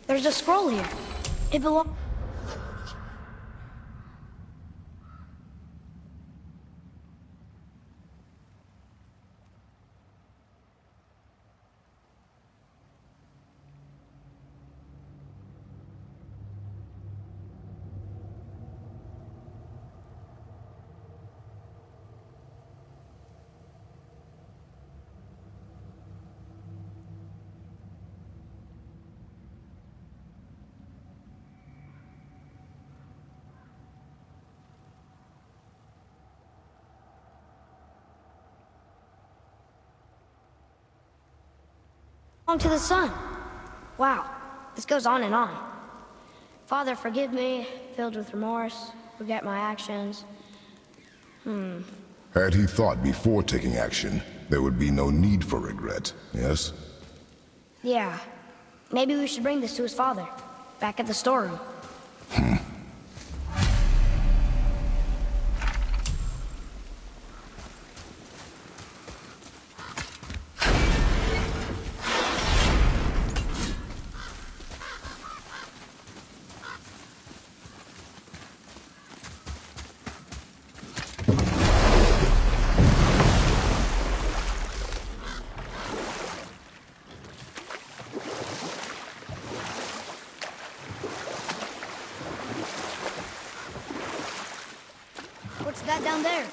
There's a scroll here. It belongs... to the sun. Wow, this goes on and on. Father, forgive me, filled with remorse, regret my actions. Had he thought before taking action, there would be no need for regret, yes? Yeah, maybe we should bring this to his father, back at the storeroom. What's that down there?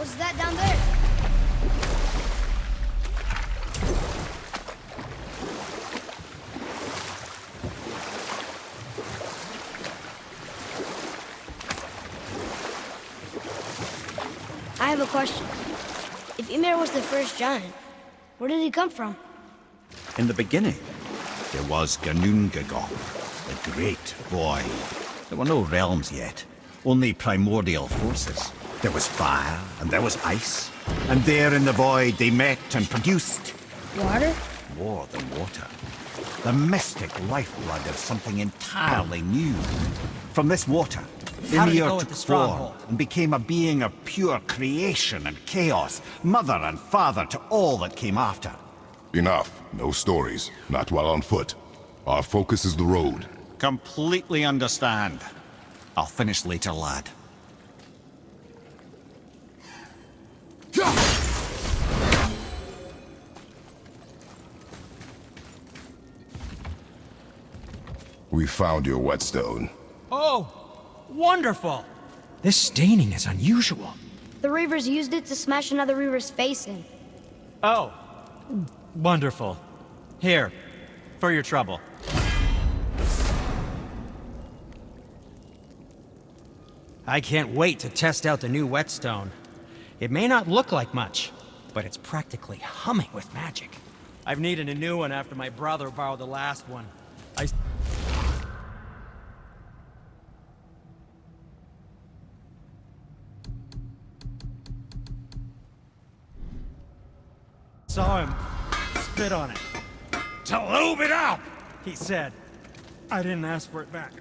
What's that down there? I have a question. If Ymir was the first giant, where did he come from? In the beginning, there was Ganungagong, the great void. There were no realms yet, only primordial forces. There was fire, and there was ice. And there in the void they met and produced... Water? more than water. The mystic lifeblood of something entirely new. From this water, How did it Ymir go at took the form stronghold? and became a being of pure creation and chaos, mother and father to all that came after. Enough. No stories. Not while on foot. Our focus is the road. Completely understand. I'll finish later, lad. We found your whetstone. Oh, wonderful! This staining is unusual. The Reavers used it to smash another Reaver's face in. Oh, wonderful. Here, for your trouble. I can't wait to test out the new whetstone. It may not look like much, but it's practically humming with magic. I've needed a new one after my brother borrowed the last one. I saw him spit on it. To lube it up, he said. I didn't ask for it back.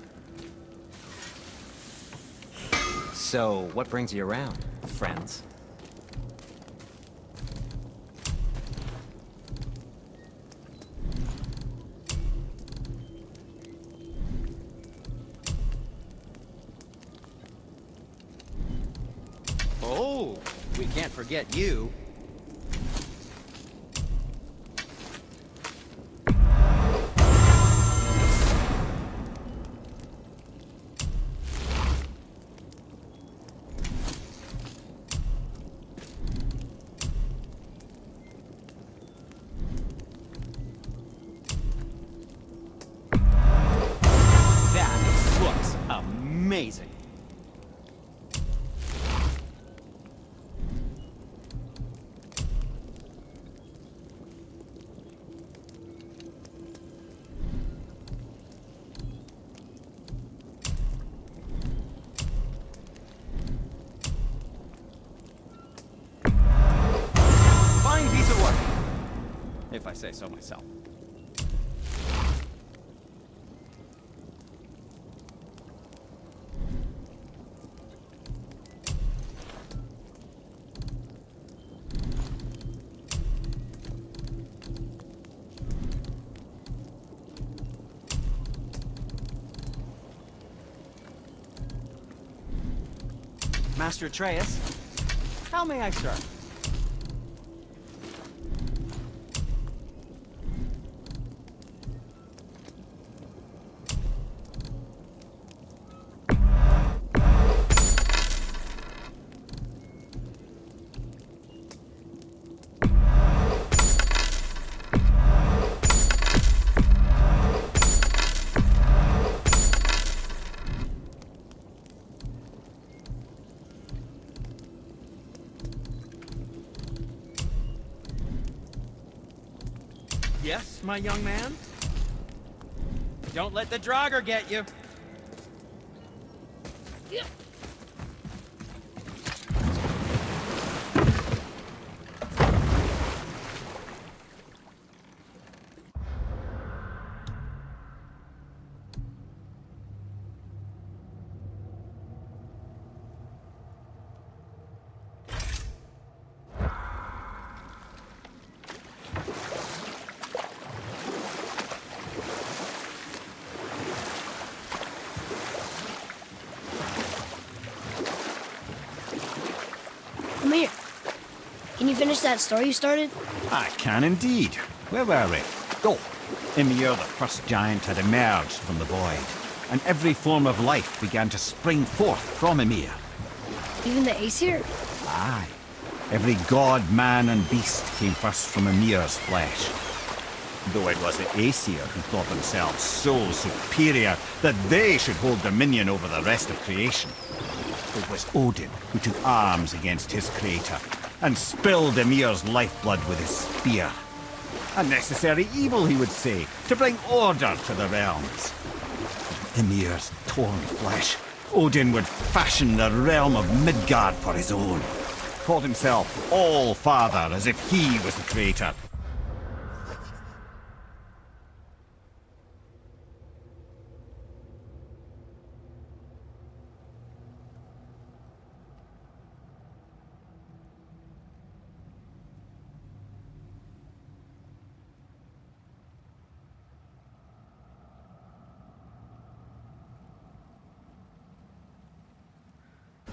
So, what brings you around, friends? Oh, we can't forget you. That looks amazing. Fine piece of work, if I say so myself. Master Atreus, how may I serve? Yes, my young man? Don't let the Draugr get you. finish that story you started? I can indeed. Where were we? Oh, Ymir, the first giant, had emerged from the void, and every form of life began to spring forth from Ymir. Even the Aesir? Aye. Every god, man, and beast came first from Ymir's flesh. Though it was the Aesir who thought themselves so superior that they should hold dominion over the rest of creation. It was Odin who took arms against his creator and spilled Ymir's lifeblood with his spear. A necessary evil, he would say, to bring order to the realms. Ymir's torn flesh, Odin would fashion the realm of Midgard for his own. Called himself All-Father as if he was the creator.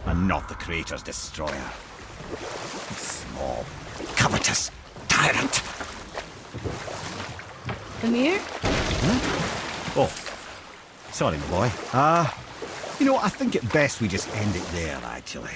And not the Creator's destroyer. Small, covetous tyrant. Ymir? Huh? Oh, sorry, my boy. I think it best we just end it there, actually.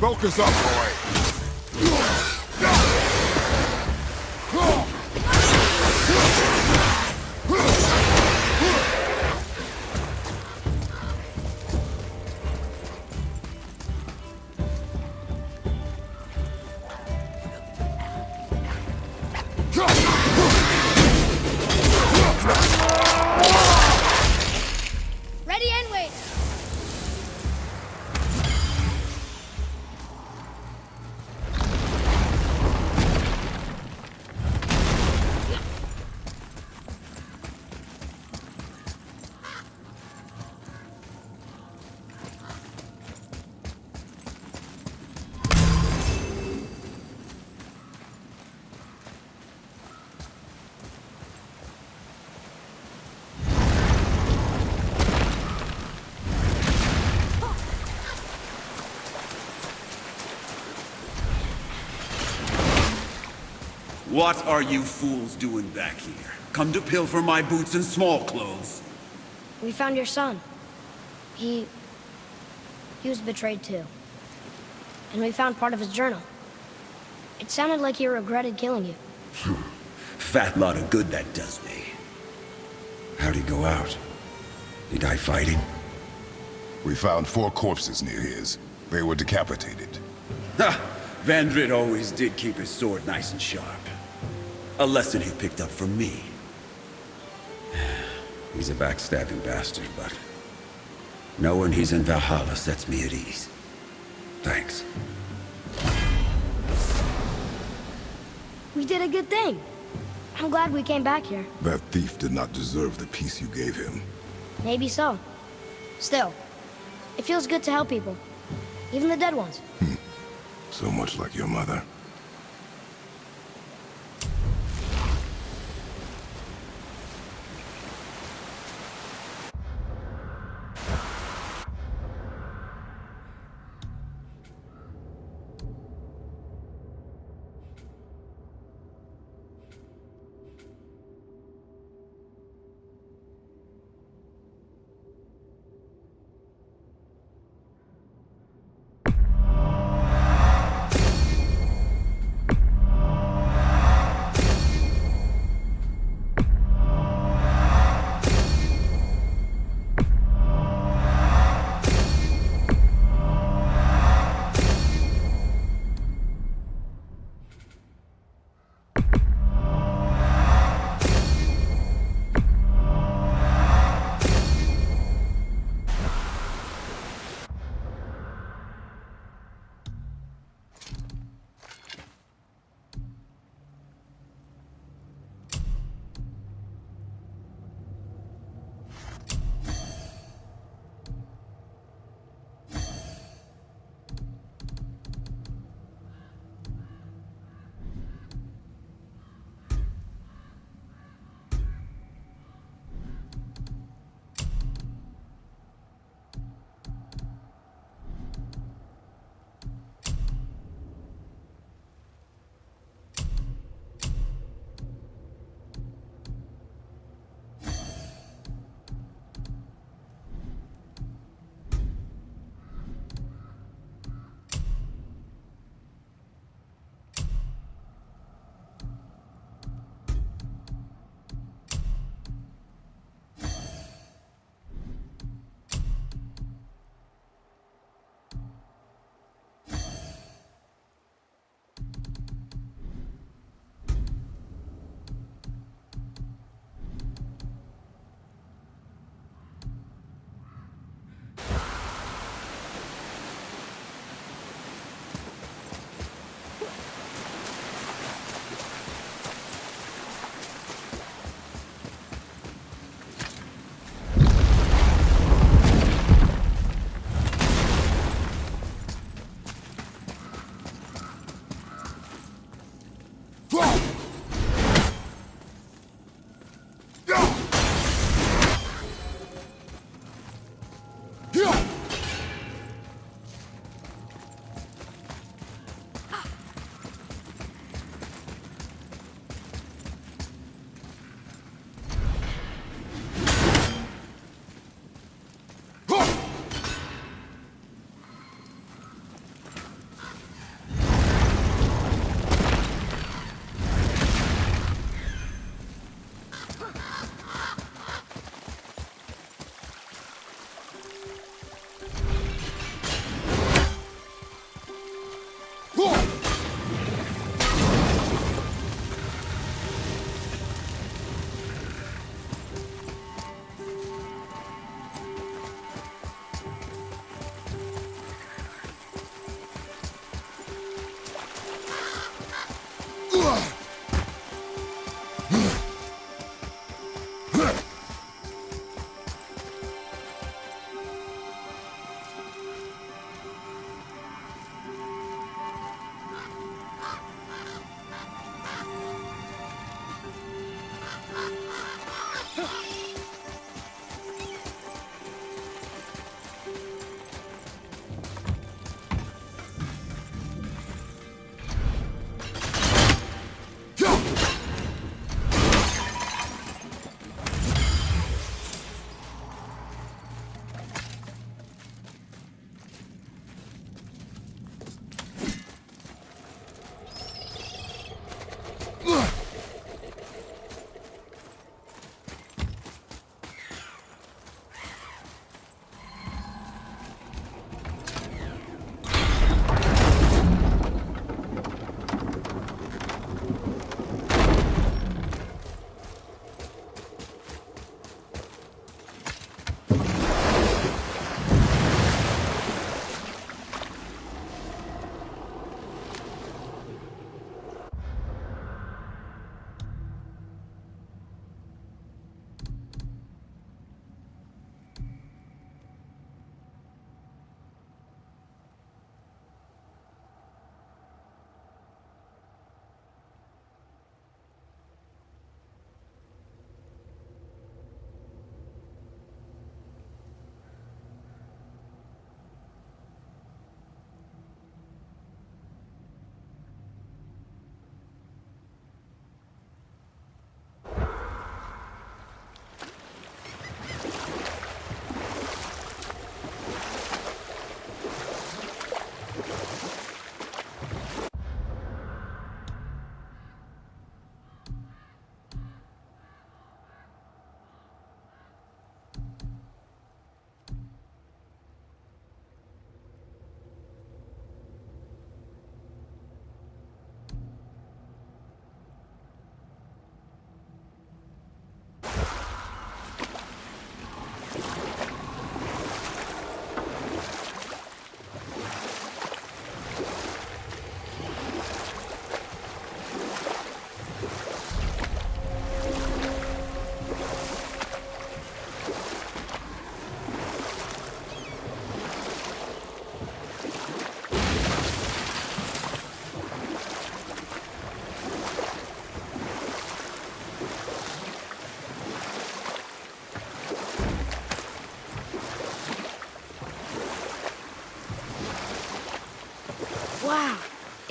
Focus up, boy. Ready and wait. What are you fools doing back here? Come to pilfer my boots and small clothes? We found your son. He was betrayed too. And we found part of his journal. It sounded like he regretted killing you. Fat lot of good that does me. How'd he go out? He die fighting? We found 4 corpses near his. They were decapitated. Ha! Vandrid always did keep his sword nice and sharp. A lesson he picked up from me. He's a backstabbing bastard, but knowing he's in Valhalla sets me at ease. Thanks. We did a good thing. I'm glad we came back here. That thief did not deserve the peace you gave him. Maybe so. Still, it feels good to help people. Even the dead ones. So much like your mother.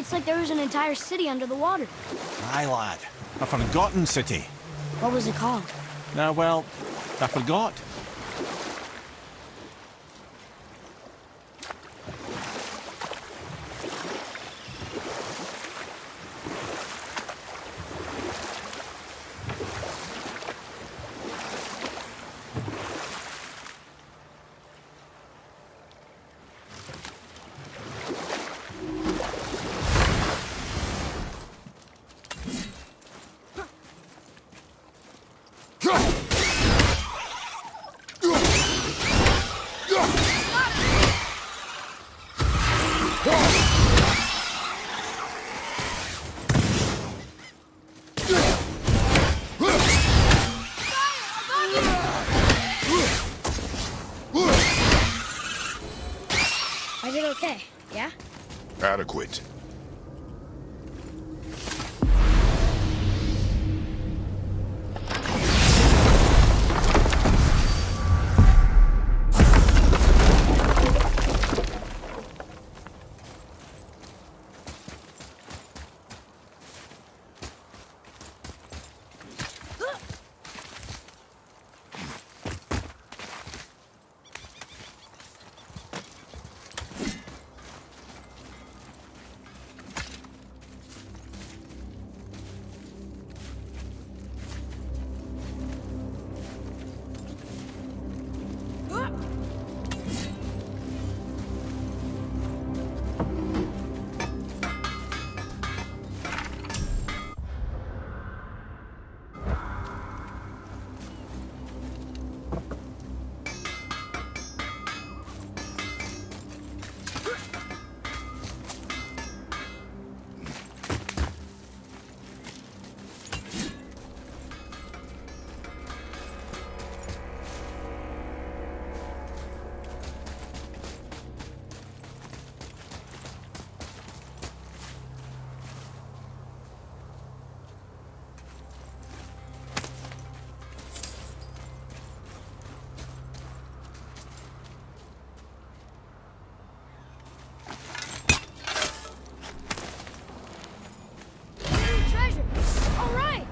It's like there was an entire city under the water. Aye, lad. A forgotten city. What was it called? Well, I forgot. I did okay, yeah? Adequate. Treasure! All right!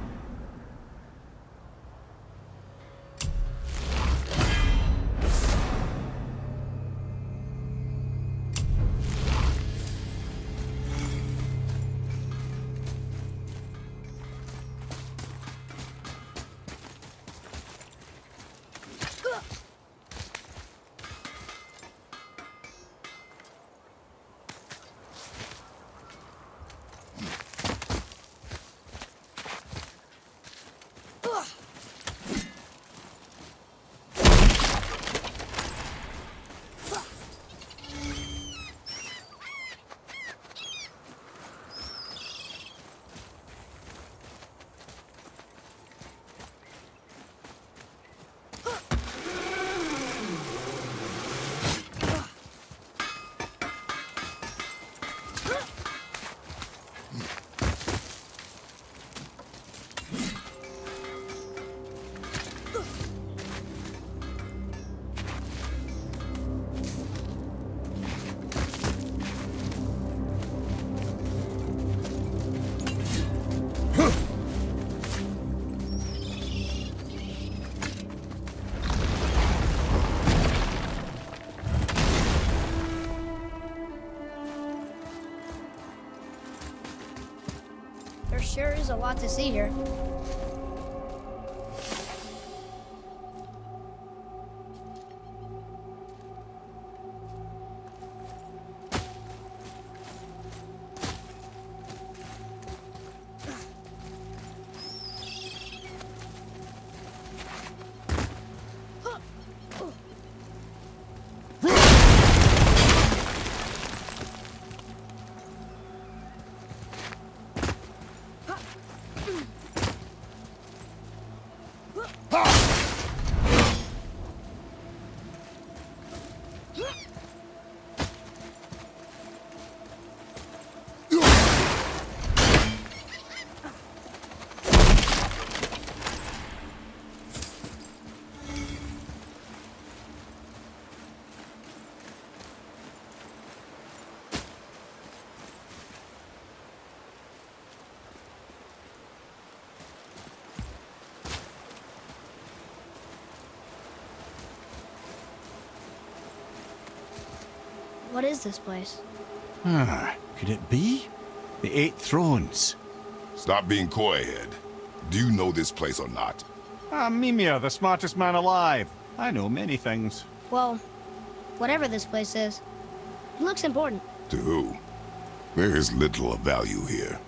There sure is a lot to see here. What is this place? Could it be? The 8 Thrones. Stop being coy-head. Do you know this place or not? I'm Mimir, the smartest man alive. I know many things. Well, whatever this place is, it looks important. To who? There is little of value here.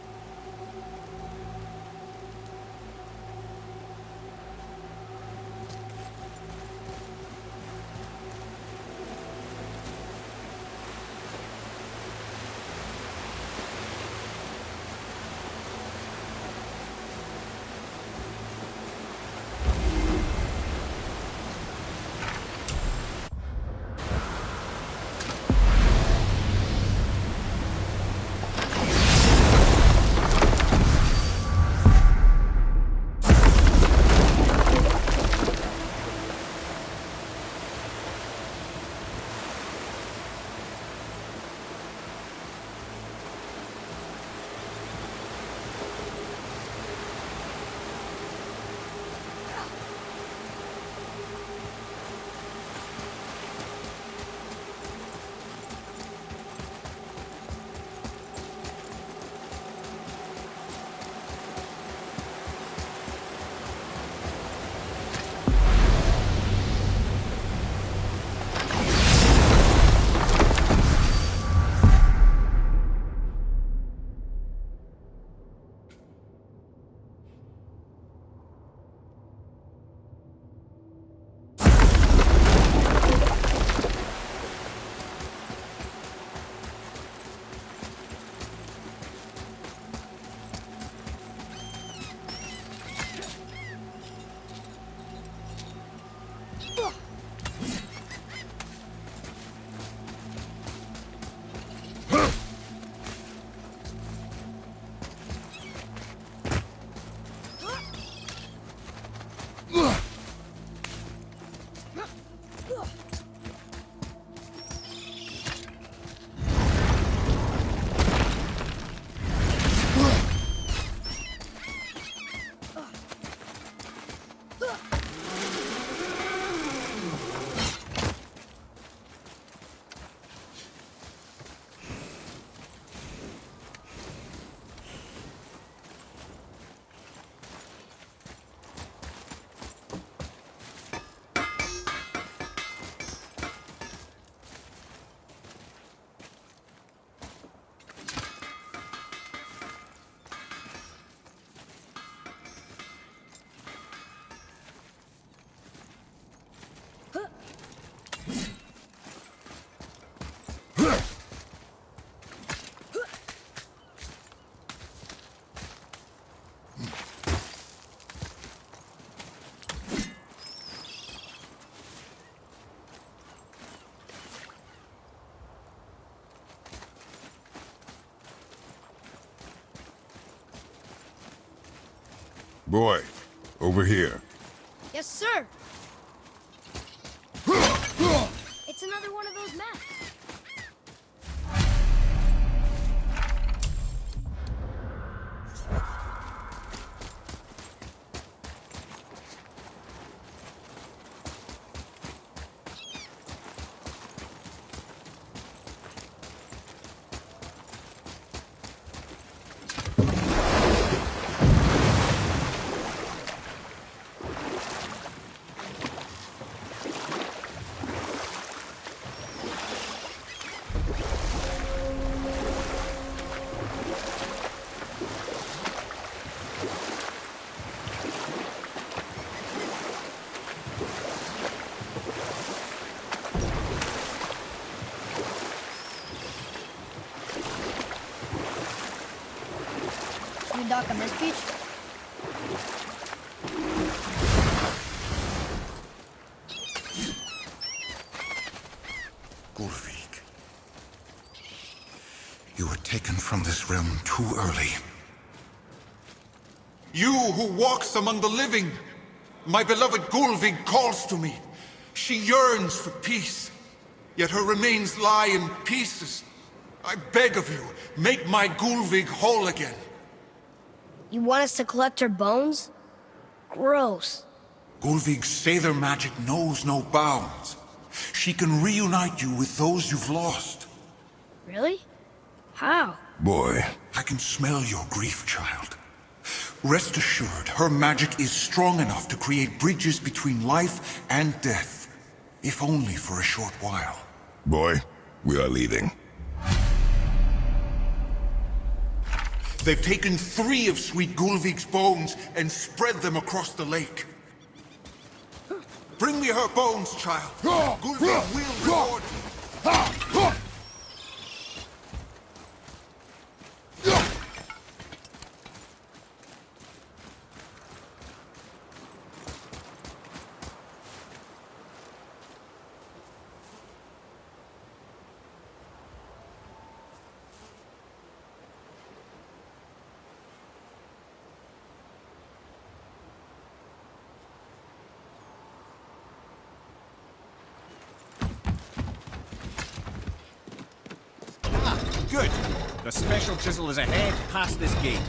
Boy, over here. Yes, sir. It's another one of those maps. Should we dock on this beach? Gulvik, you were taken from this realm too early. You who walks among the living, my beloved Gulvik calls to me. She yearns for peace, yet her remains lie in pieces. I beg of you, make my Gulvik whole again. You want us to collect her bones? Gross. Gulvik's Sather magic knows no bounds. She can reunite you with those you've lost. Really? How? Boy, I can smell your grief, child. Rest assured, her magic is strong enough to create bridges between life and death. If only for a short while. boy, we are leaving. They've taken 3 of Sweet Gulvig's bones and spread them across the lake. Bring me her bones, child. Gulvig will reward you. Good. The special chisel is ahead, past this gate.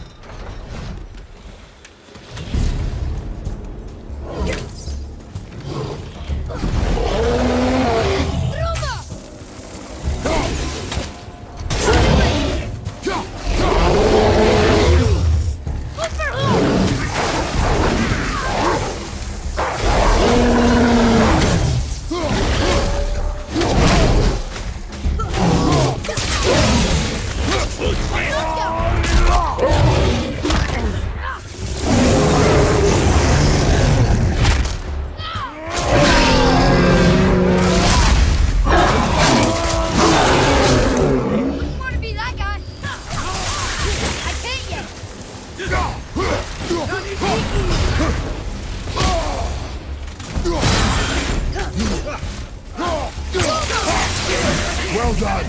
Well done!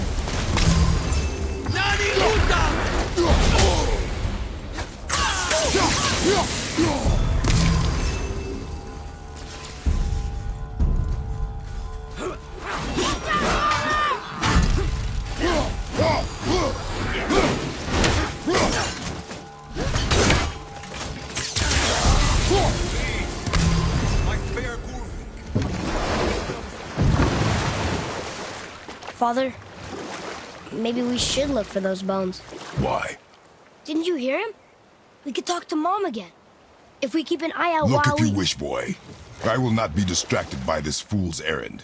Father, maybe we should look for those bones. Why? Didn't you hear him? We could talk to Mom again. If we keep an eye out Look while if you wish, boy. I will not be distracted by this fool's errand.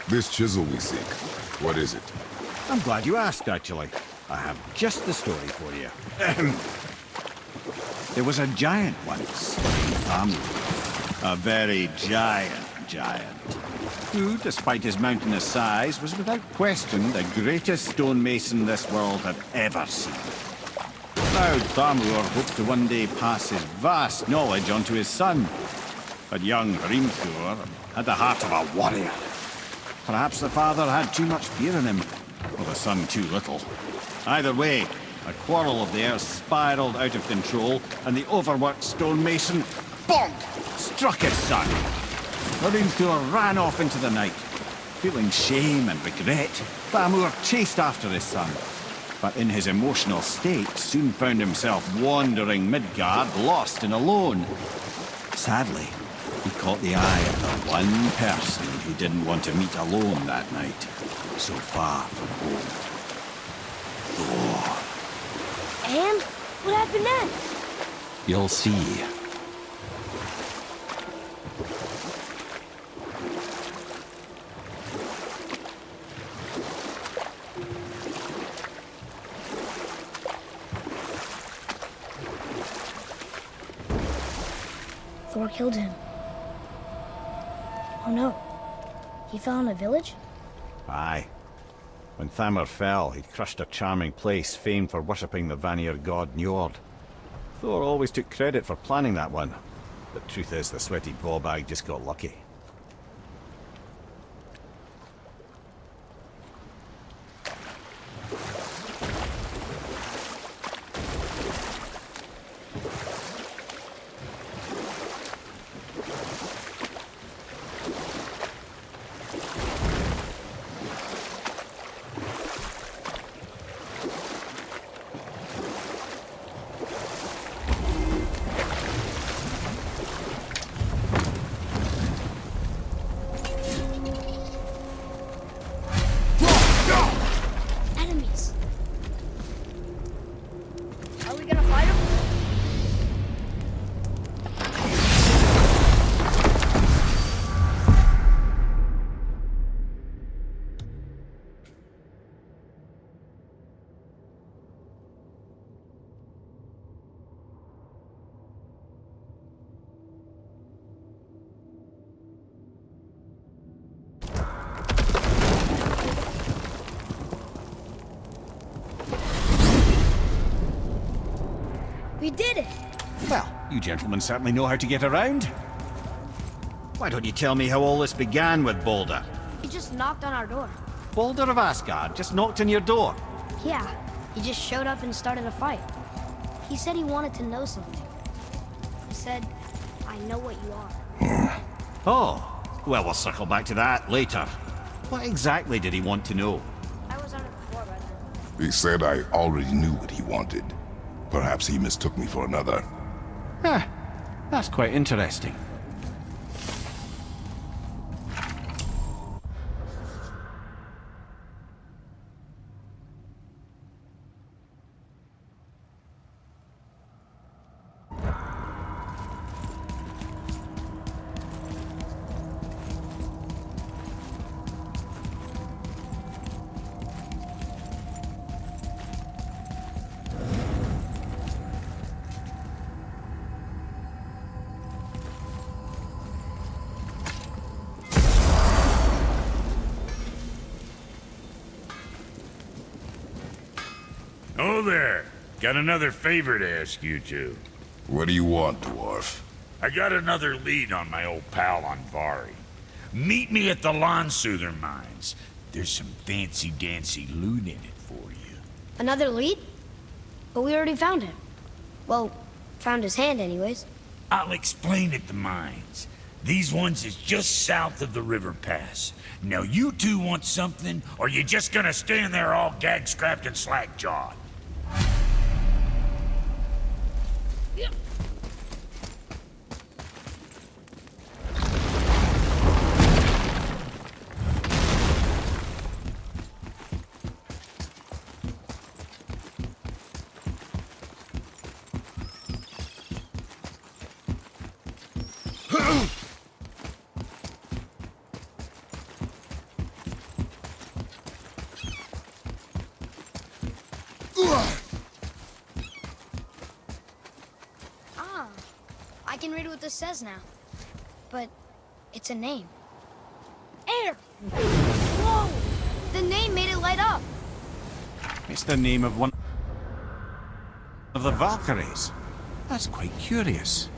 This chisel we seek, what is it? I'm glad you asked, actually. I have just the story for you. There was a giant once, a very giant, who, despite his mountainous size, was without question the greatest stonemason this world had ever seen. Proud Thamur hoped to one day pass his vast knowledge on to his son, but young Hrimthur had the heart of a warrior. Perhaps the father had too much fear in him, or the son too little. Either way, a quarrel of theirs spiraled out of control, and the overworked stonemason, bonk, struck his son. Hrimthur ran off into the night. Feeling shame and regret, Thamur chased after his son, but in his emotional state soon found himself wandering Midgard, lost and alone. Sadly, he caught the eye of the one person he didn't want to meet alone that night, so far from home. Thor. And what happened next? You'll see. Thor killed him. Oh no. He fell in a village? Aye. When Thamur fell, he'd crushed a charming place famed for worshipping the Vanir god Njord. Thor always took credit for planning that one. The truth is, the sweaty ballbag just got lucky. Enemies. Are we gonna fight them? We did it! Well, you gentlemen certainly know how to get around. Why don't you tell me how all this began with Balder? He just knocked on our door. Balder of Asgard just knocked on your door. Yeah, he just showed up and started a fight. He said he wanted to know something. He said, I know what you are. Oh, well, we'll circle back to that later. What exactly did he want to know? I was on it before by then. He said I already knew what he wanted. Perhaps he mistook me for another. Huh, that's quite interesting. Oh there! Got another favor to ask you two. What do you want, dwarf? I got another lead on my old pal on Vari. Meet me at the Lawnsoother mines. There's some fancy-dancy loot in it for you. Another lead? But we already found him. Well, found his hand anyways. I'll explain at the mines. These ones is just south of the river pass. Now you two want something, or you just gonna stand there all gag-scrapped and slack-jawed? Ah, I can read what this says now. But it's a name. Air! Whoa! The name made it light up. It's the name of one of the Valkyries. That's quite curious.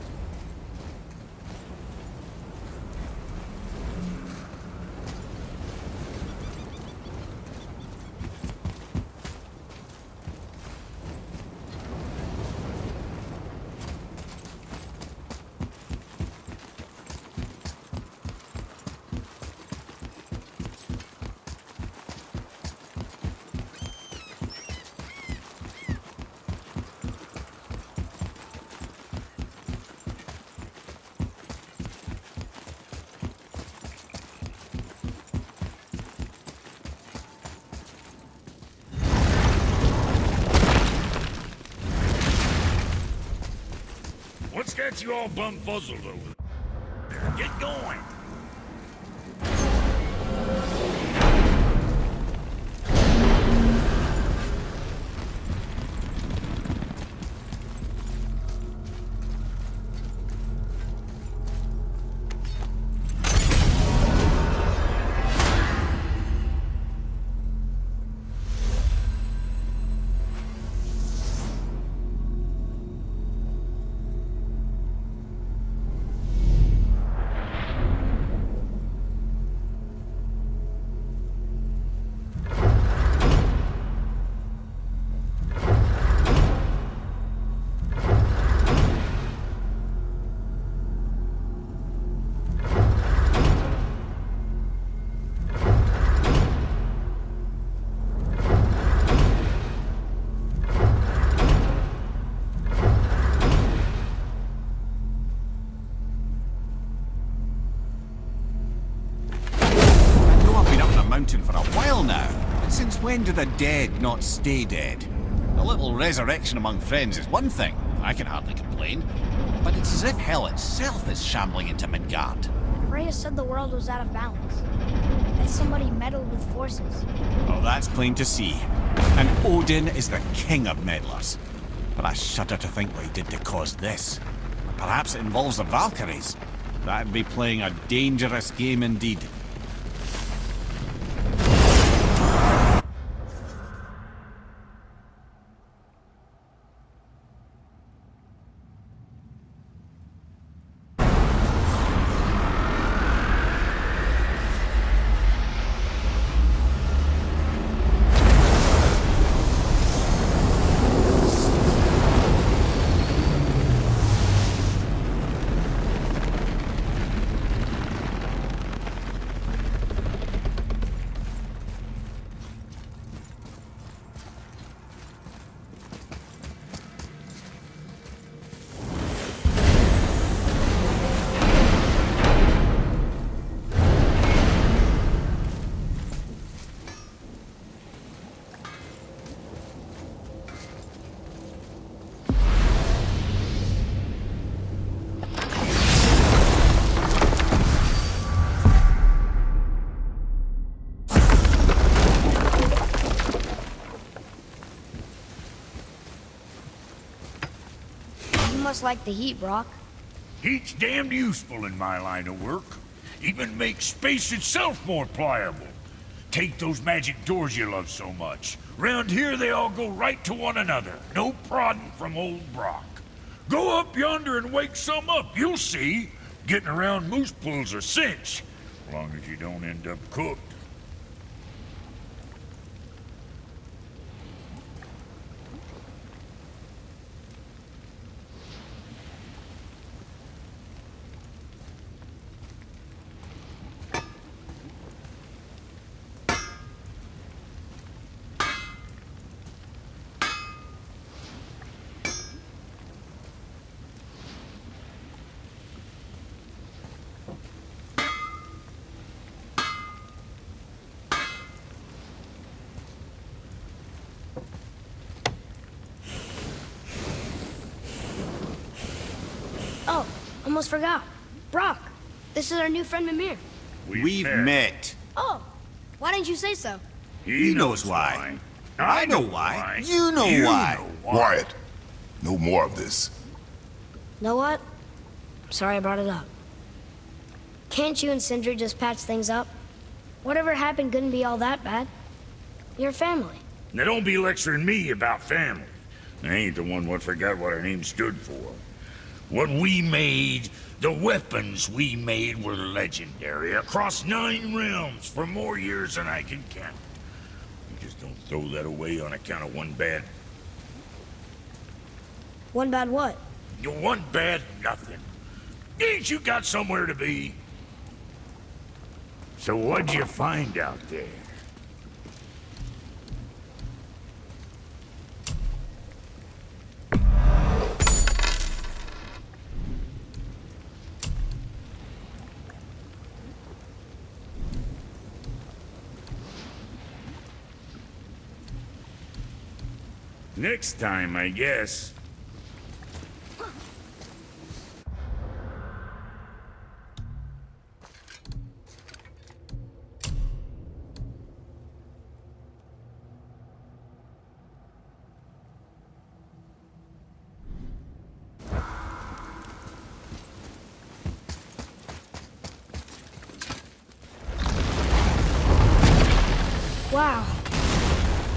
What's got you all bum-fuzzled over there? Get going! mountain for a while now. But since when do the dead not stay dead? A little resurrection among friends is one thing. I can hardly complain. But it's as if hell itself is shambling into Midgard. Freya said the world was out of balance. That somebody meddled with forces. Oh, that's plain to see. And Odin is the king of meddlers. But I shudder to think what he did to cause this. Perhaps it involves the Valkyries. That'd be playing a dangerous game indeed. Must like the heat, Brock. Heat's damned useful in my line of work. Even makes space itself more pliable. Take those magic doors you love so much. Round here they all go right to one another. No prodding from old Brock. Go up yonder and wake some up, you'll see. Getting around moose pools a cinch. As long as you don't end up cooked. Oh, almost forgot. Brock, this is our new friend Mimir. We've met. Oh, why didn't you say so? He knows why. I know why. You know why. Quiet. No more of this. Know what? Sorry I brought it up. Can't you and Sindri just patch things up? Whatever happened couldn't be all that bad. You're family. Now don't be lecturing me about family. I ain't the one what forgot what our name stood for. What we made, the weapons we made were legendary across 9 realms for more years than I can count. You just don't throw that away on account of one bad... One bad what? One bad nothing. Ain't you got somewhere to be? So what'd you find out there? Next time, I guess. Wow.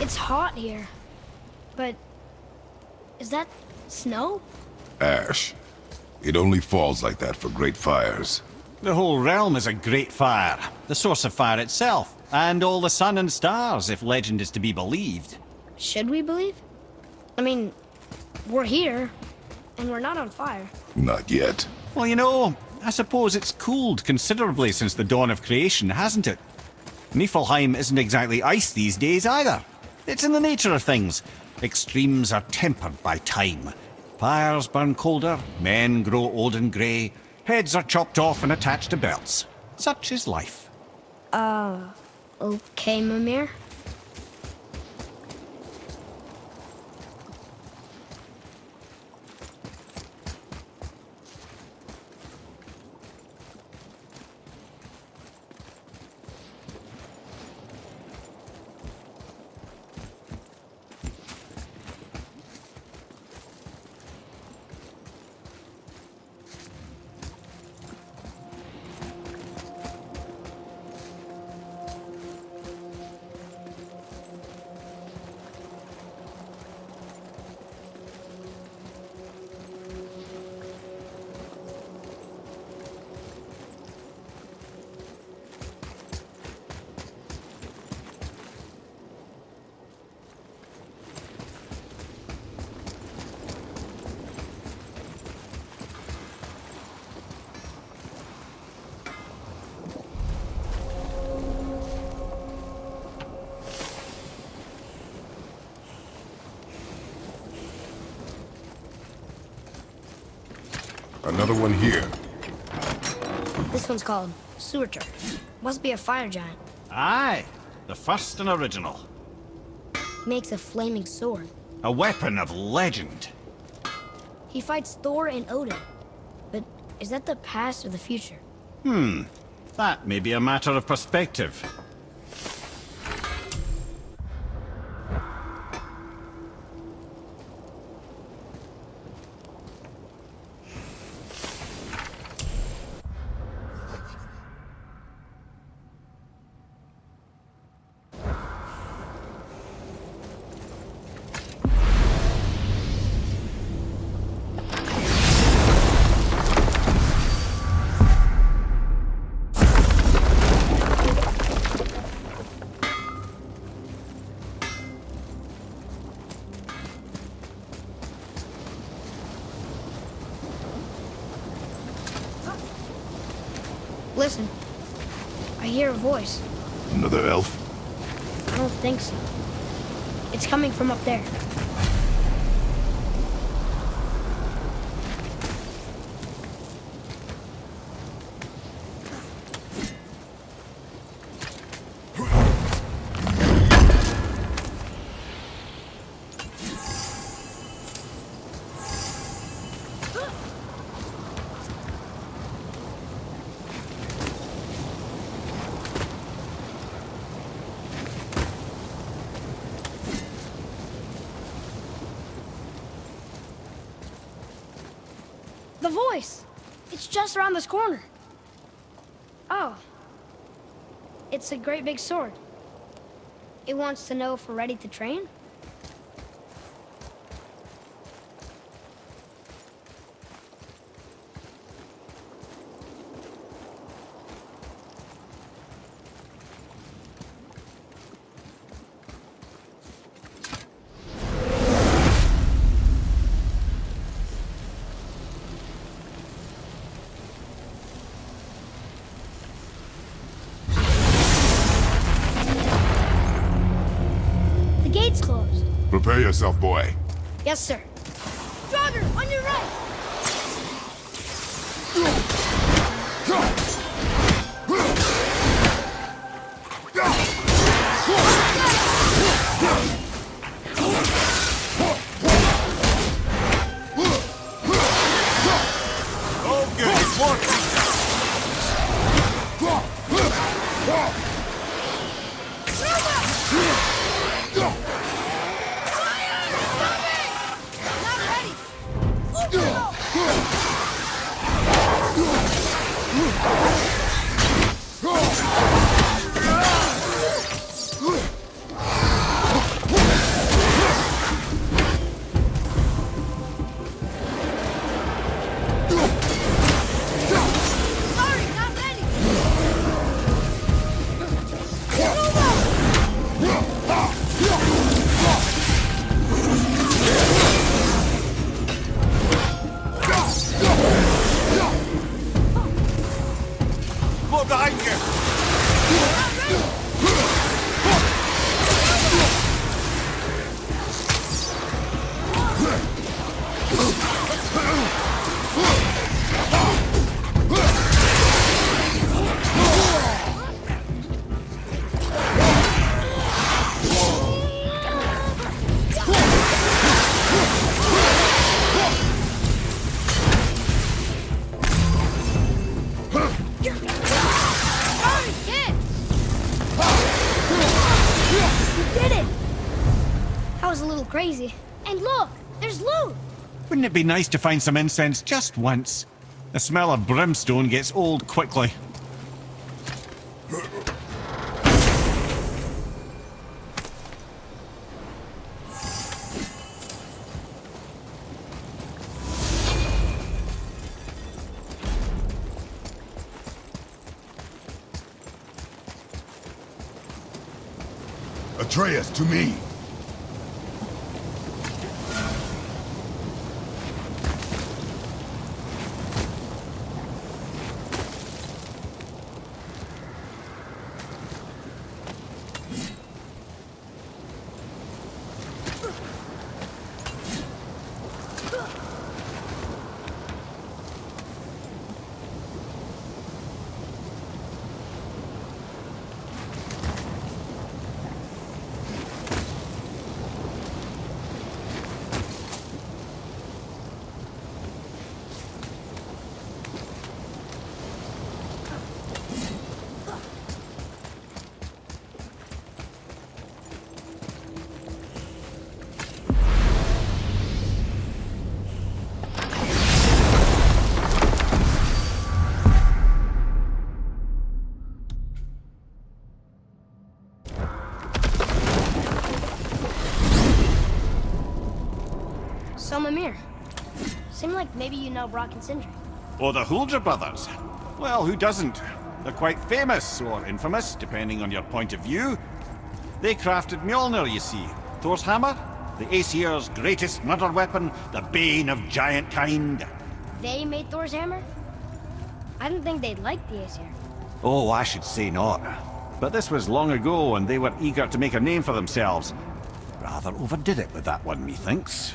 It's hot here. But... is that snow? Ash. It only falls like that for great fires. The whole realm is a great fire. The source of fire itself. And all the sun and stars, if legend is to be believed. Should we believe? I mean, we're here, and we're not on fire. Not yet. Well, you know, I suppose it's cooled considerably since the dawn of creation, hasn't it? Niflheim isn't exactly ice these days either. It's in the nature of things. Extremes are tempered by time. Fires burn colder, men grow old and grey, heads are chopped off and attached to belts. Such is life. Okay, Mimir. Another one here. This one's called Surtur. Must be a fire giant. Aye, the first and original. He makes a flaming sword. A weapon of legend. He fights Thor and Odin. But is that the past or the future? That may be a matter of perspective. Listen. I hear a voice. Another elf? I don't think so. It's coming from up there. The voice! It's just around this corner. Oh. It's a great big sword. It wants to know if we're ready to train? Gate's closed. Prepare yourself, boy. Yes, sir. Driver, on your right! was a little crazy. And look, there's loot! Wouldn't it be nice to find some incense just once? The smell of brimstone gets old quickly. Atreus, to me! So, Mimir, seemed like maybe you know Brock and Sindri. Oh, the Huldra brothers? Well, who doesn't? They're quite famous, or infamous, depending on your point of view. They crafted Mjolnir, you see. Thor's hammer, the Aesir's greatest murder weapon, the bane of giant kind. They made Thor's hammer? I didn't think they'd like the Aesir. Oh, I should say not. But this was long ago, and they were eager to make a name for themselves. Rather overdid it with that one, methinks.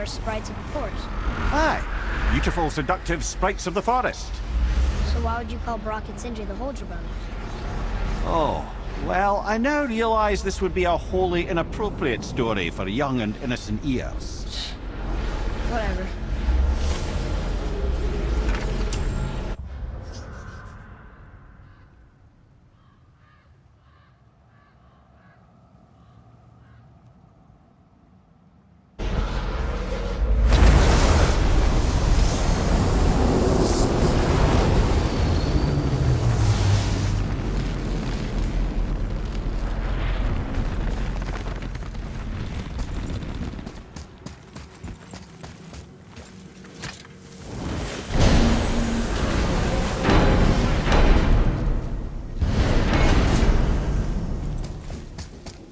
Sprites of the forest. Aye. Beautiful, seductive sprites of the forest. So why would you call Brock and Sindri the Huldra brothers? Oh, well, I now realize this would be a wholly inappropriate story for young and innocent ears. Whatever.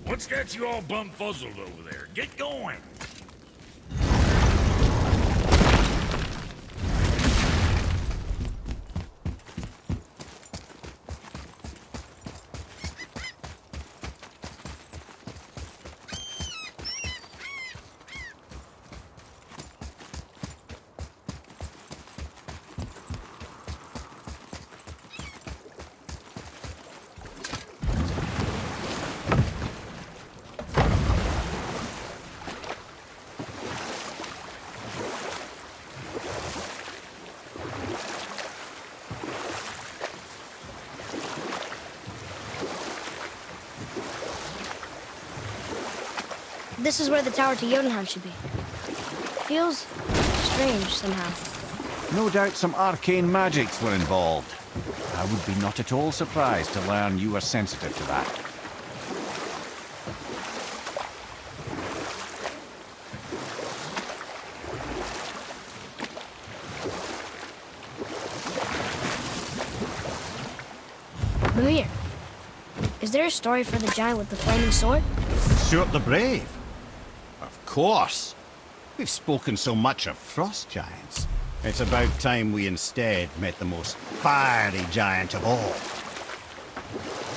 What's got you all bumfuzzled over there? Get going! this is where the tower to Jotunheim should be. Feels strange somehow. No doubt some arcane magics were involved. I would be not at all surprised to learn you were sensitive to that. Mimir, is there a story for the giant with the flaming sword? Stuart the Brave? Of course. We've spoken so much of frost giants. It's about time we instead met the most fiery giant of all.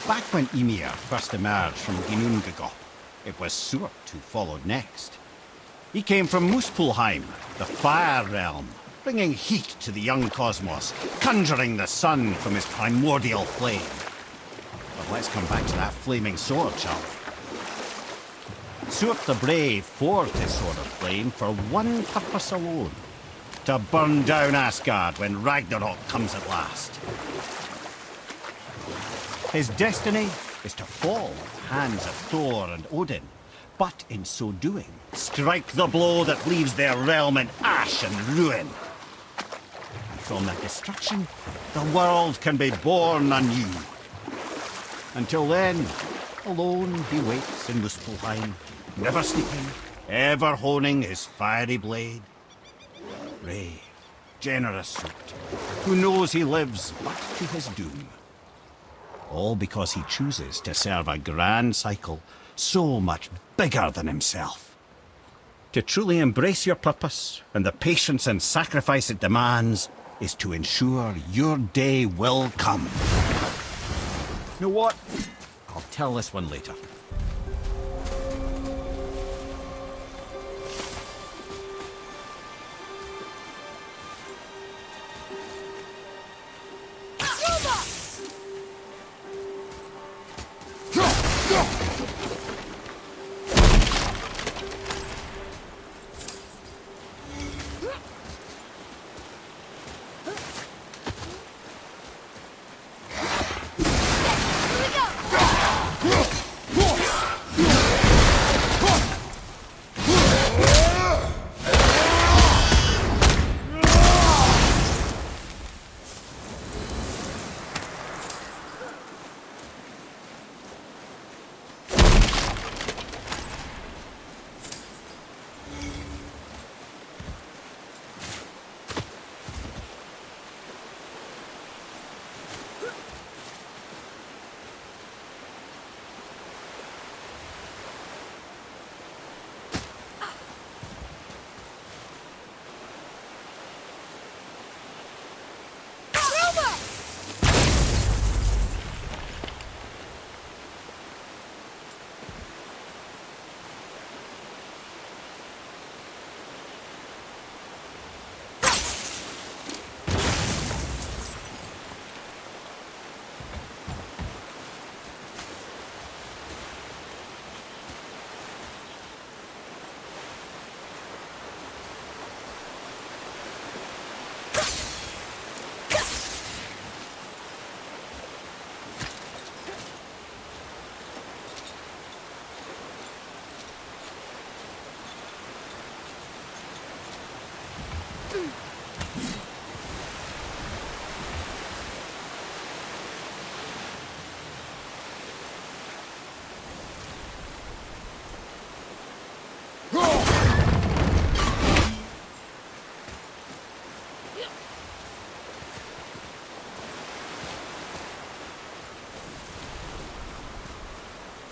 Back when Ymir first emerged from Ginnungagap, it was Stuart who followed next. He came from Muspelheim, the fire realm, bringing heat to the young cosmos, conjuring the sun from his primordial flame. But let's come back to that flaming sword, shall we? Stuart the Brave forged his sword of flame for one purpose alone: to burn down Asgard when Ragnarok comes at last. His destiny is to fall at the hands of Thor and Odin, but in so doing, strike the blow that leaves their realm in ash and ruin. And from that destruction, the world can be born anew. Until then, alone he waits in Muspelheim, never sleeping, ever honing his fiery blade. Brave, generous Stuart, who knows he lives but to his doom. All because he chooses to serve a grand cycle so much bigger than himself. To truly embrace your purpose and the patience and sacrifice it demands is to ensure your day will come. You know what? I'll tell this one later.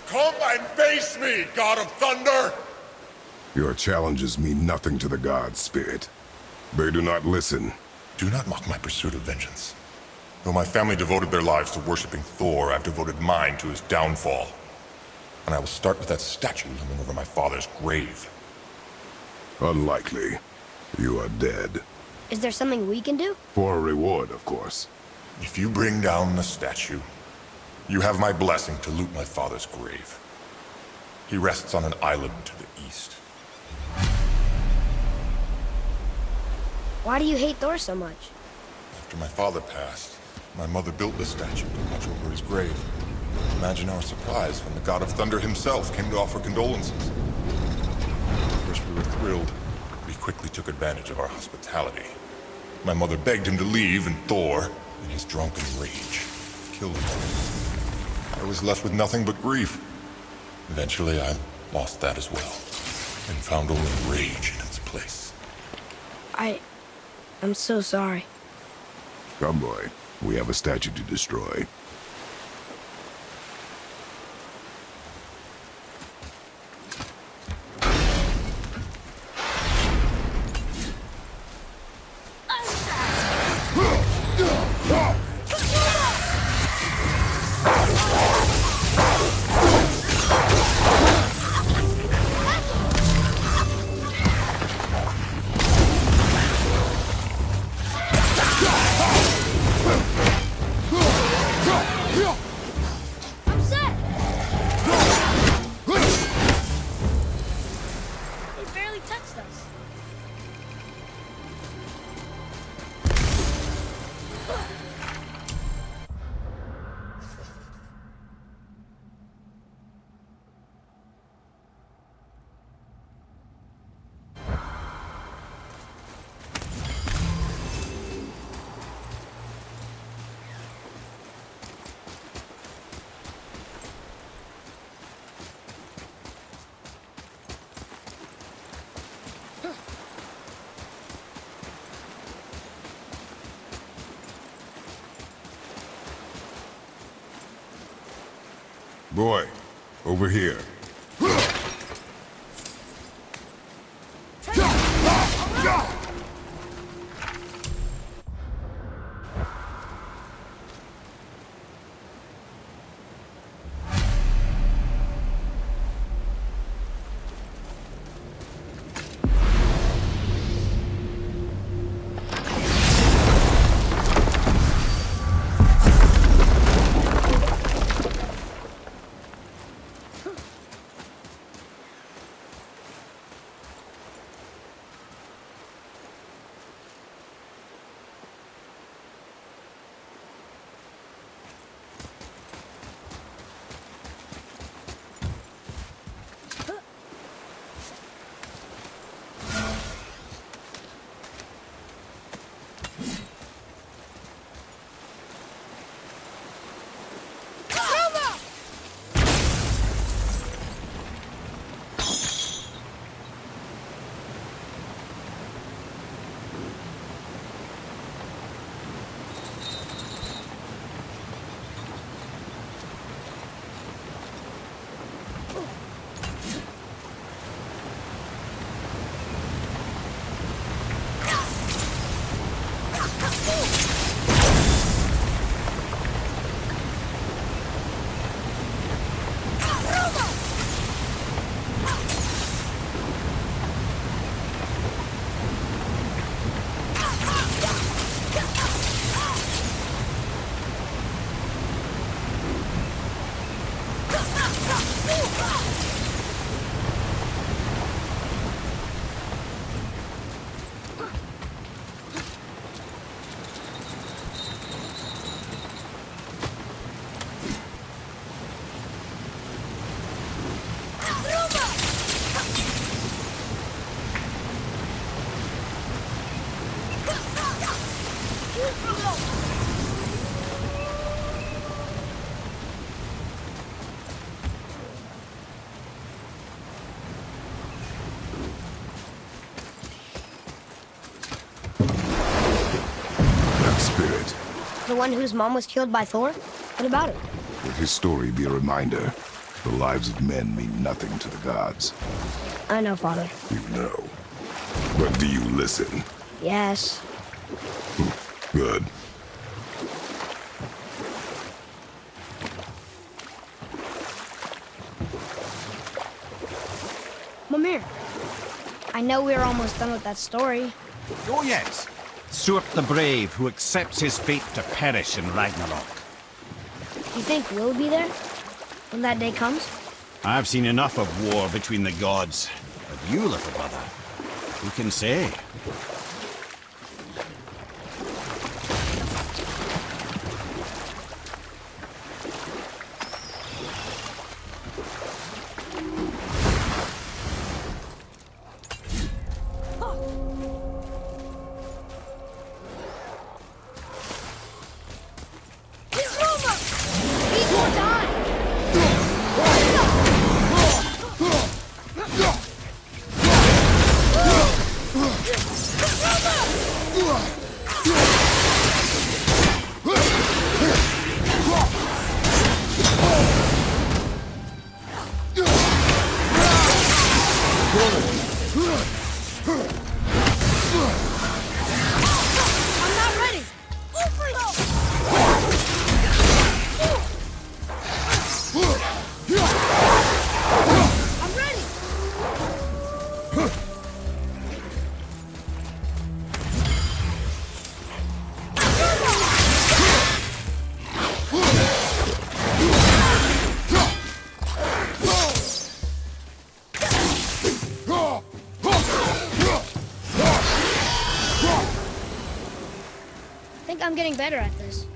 Come and face me, God of Thunder! Your challenges mean nothing to the gods, Spirit. They do not listen. Do not mock my pursuit of vengeance. Though my family devoted their lives to worshipping Thor, I've devoted mine to his downfall. And I will start with that statue looming over my father's grave. Unlikely. You are dead. Is there something we can do? For a reward, of course. If you bring down the statue, you have my blessing to loot my father's grave. He rests on an island to the east. Why do you hate Thor so much? After my father passed, my mother built this statue to watch over his grave. Imagine our surprise when the God of Thunder himself came to offer condolences. thrilled, but he quickly took advantage of our hospitality. My mother begged him to leave, and Thor, in his drunken rage, killed him. I was left with nothing but grief. Eventually, I lost that as well, and found only rage in its place. I'm so sorry. Come, boy. We have a statue to destroy. Boy, over here. The one whose mom was killed by Thor? What about it? Let his story be a reminder. The lives of men mean nothing to the gods. I know, Father. You know. But do you listen? Yes. Good. Mimir, I know we're almost done with that story. Oh, yes. Surt the brave, who accepts his fate to perish in Ragnarok. You think we'll be there when that day comes? I've seen enough of war between the gods. But you, little brother, who can say? I'm not ready! I'm ready! I think I'm getting better at this.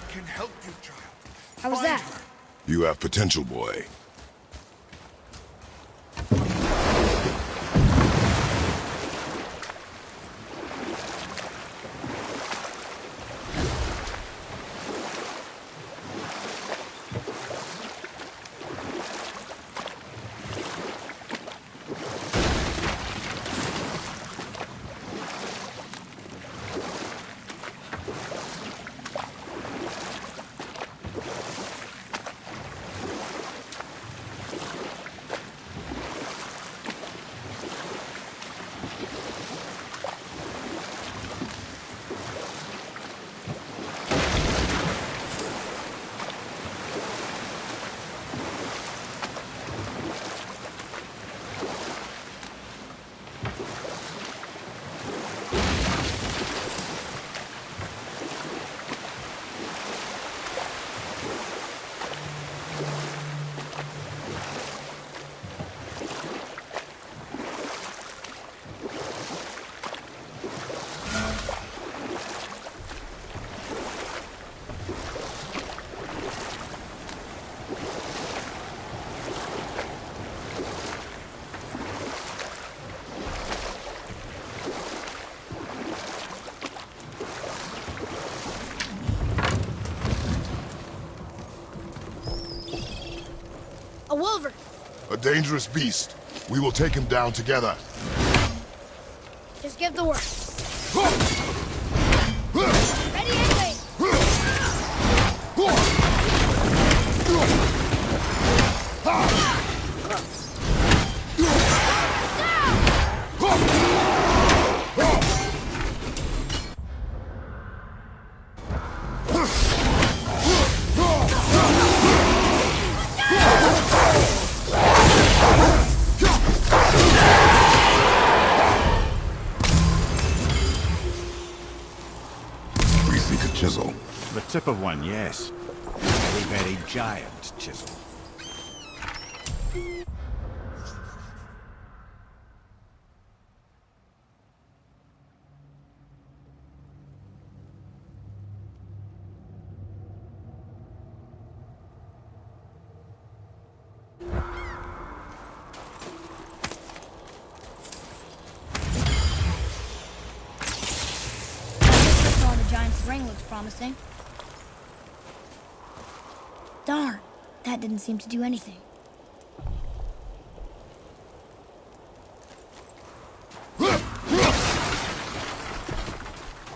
can help you, child. How was Find that? her. You have potential, boy. A wolver! A dangerous beast. We will take him down together. Just give the word. Ready, anyway! Chisel. The tip of one, yes. Very, very giant chisel. Ring looks promising. Darn, that didn't seem to do anything.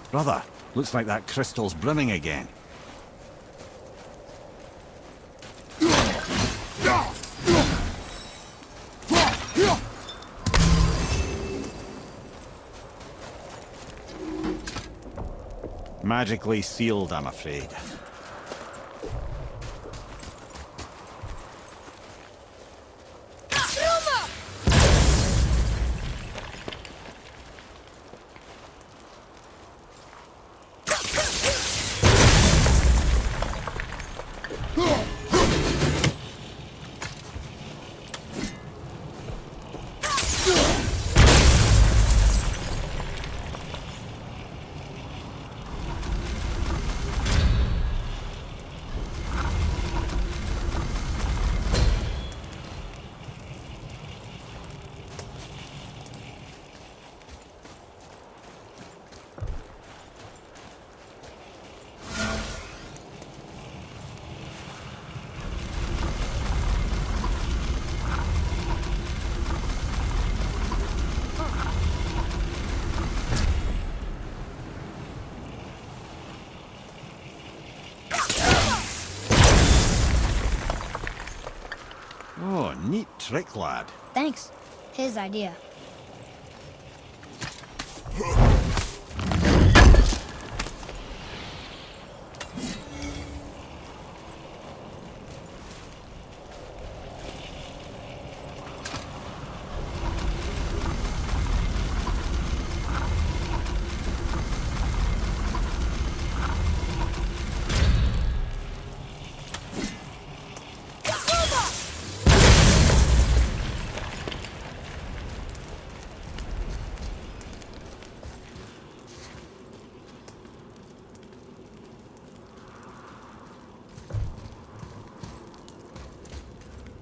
Brother, looks like that crystal's brimming again. Magically sealed, I'm afraid. Oh, neat trick, lad. Thanks. His idea.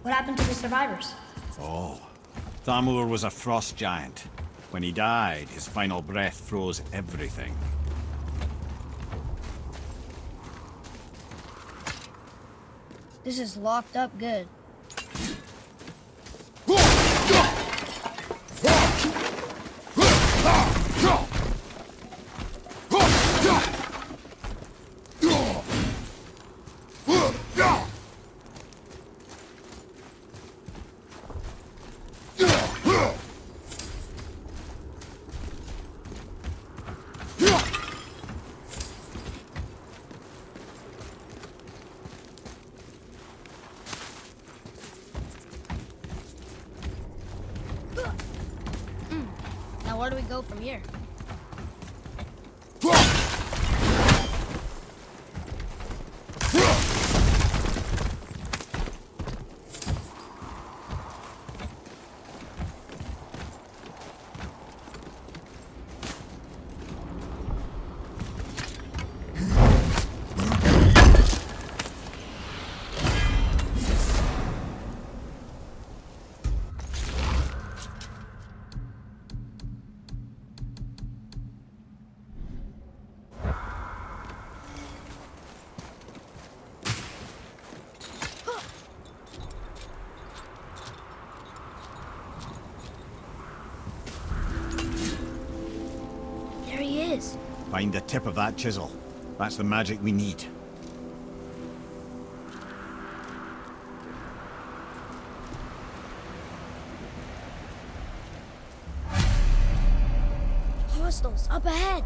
What happened to the survivors? Oh, Thamur was a frost giant. When he died, his final breath froze everything. This is locked up good. Now where do we go from here? Find the tip of that chisel. That's the magic we need. Hostiles up ahead!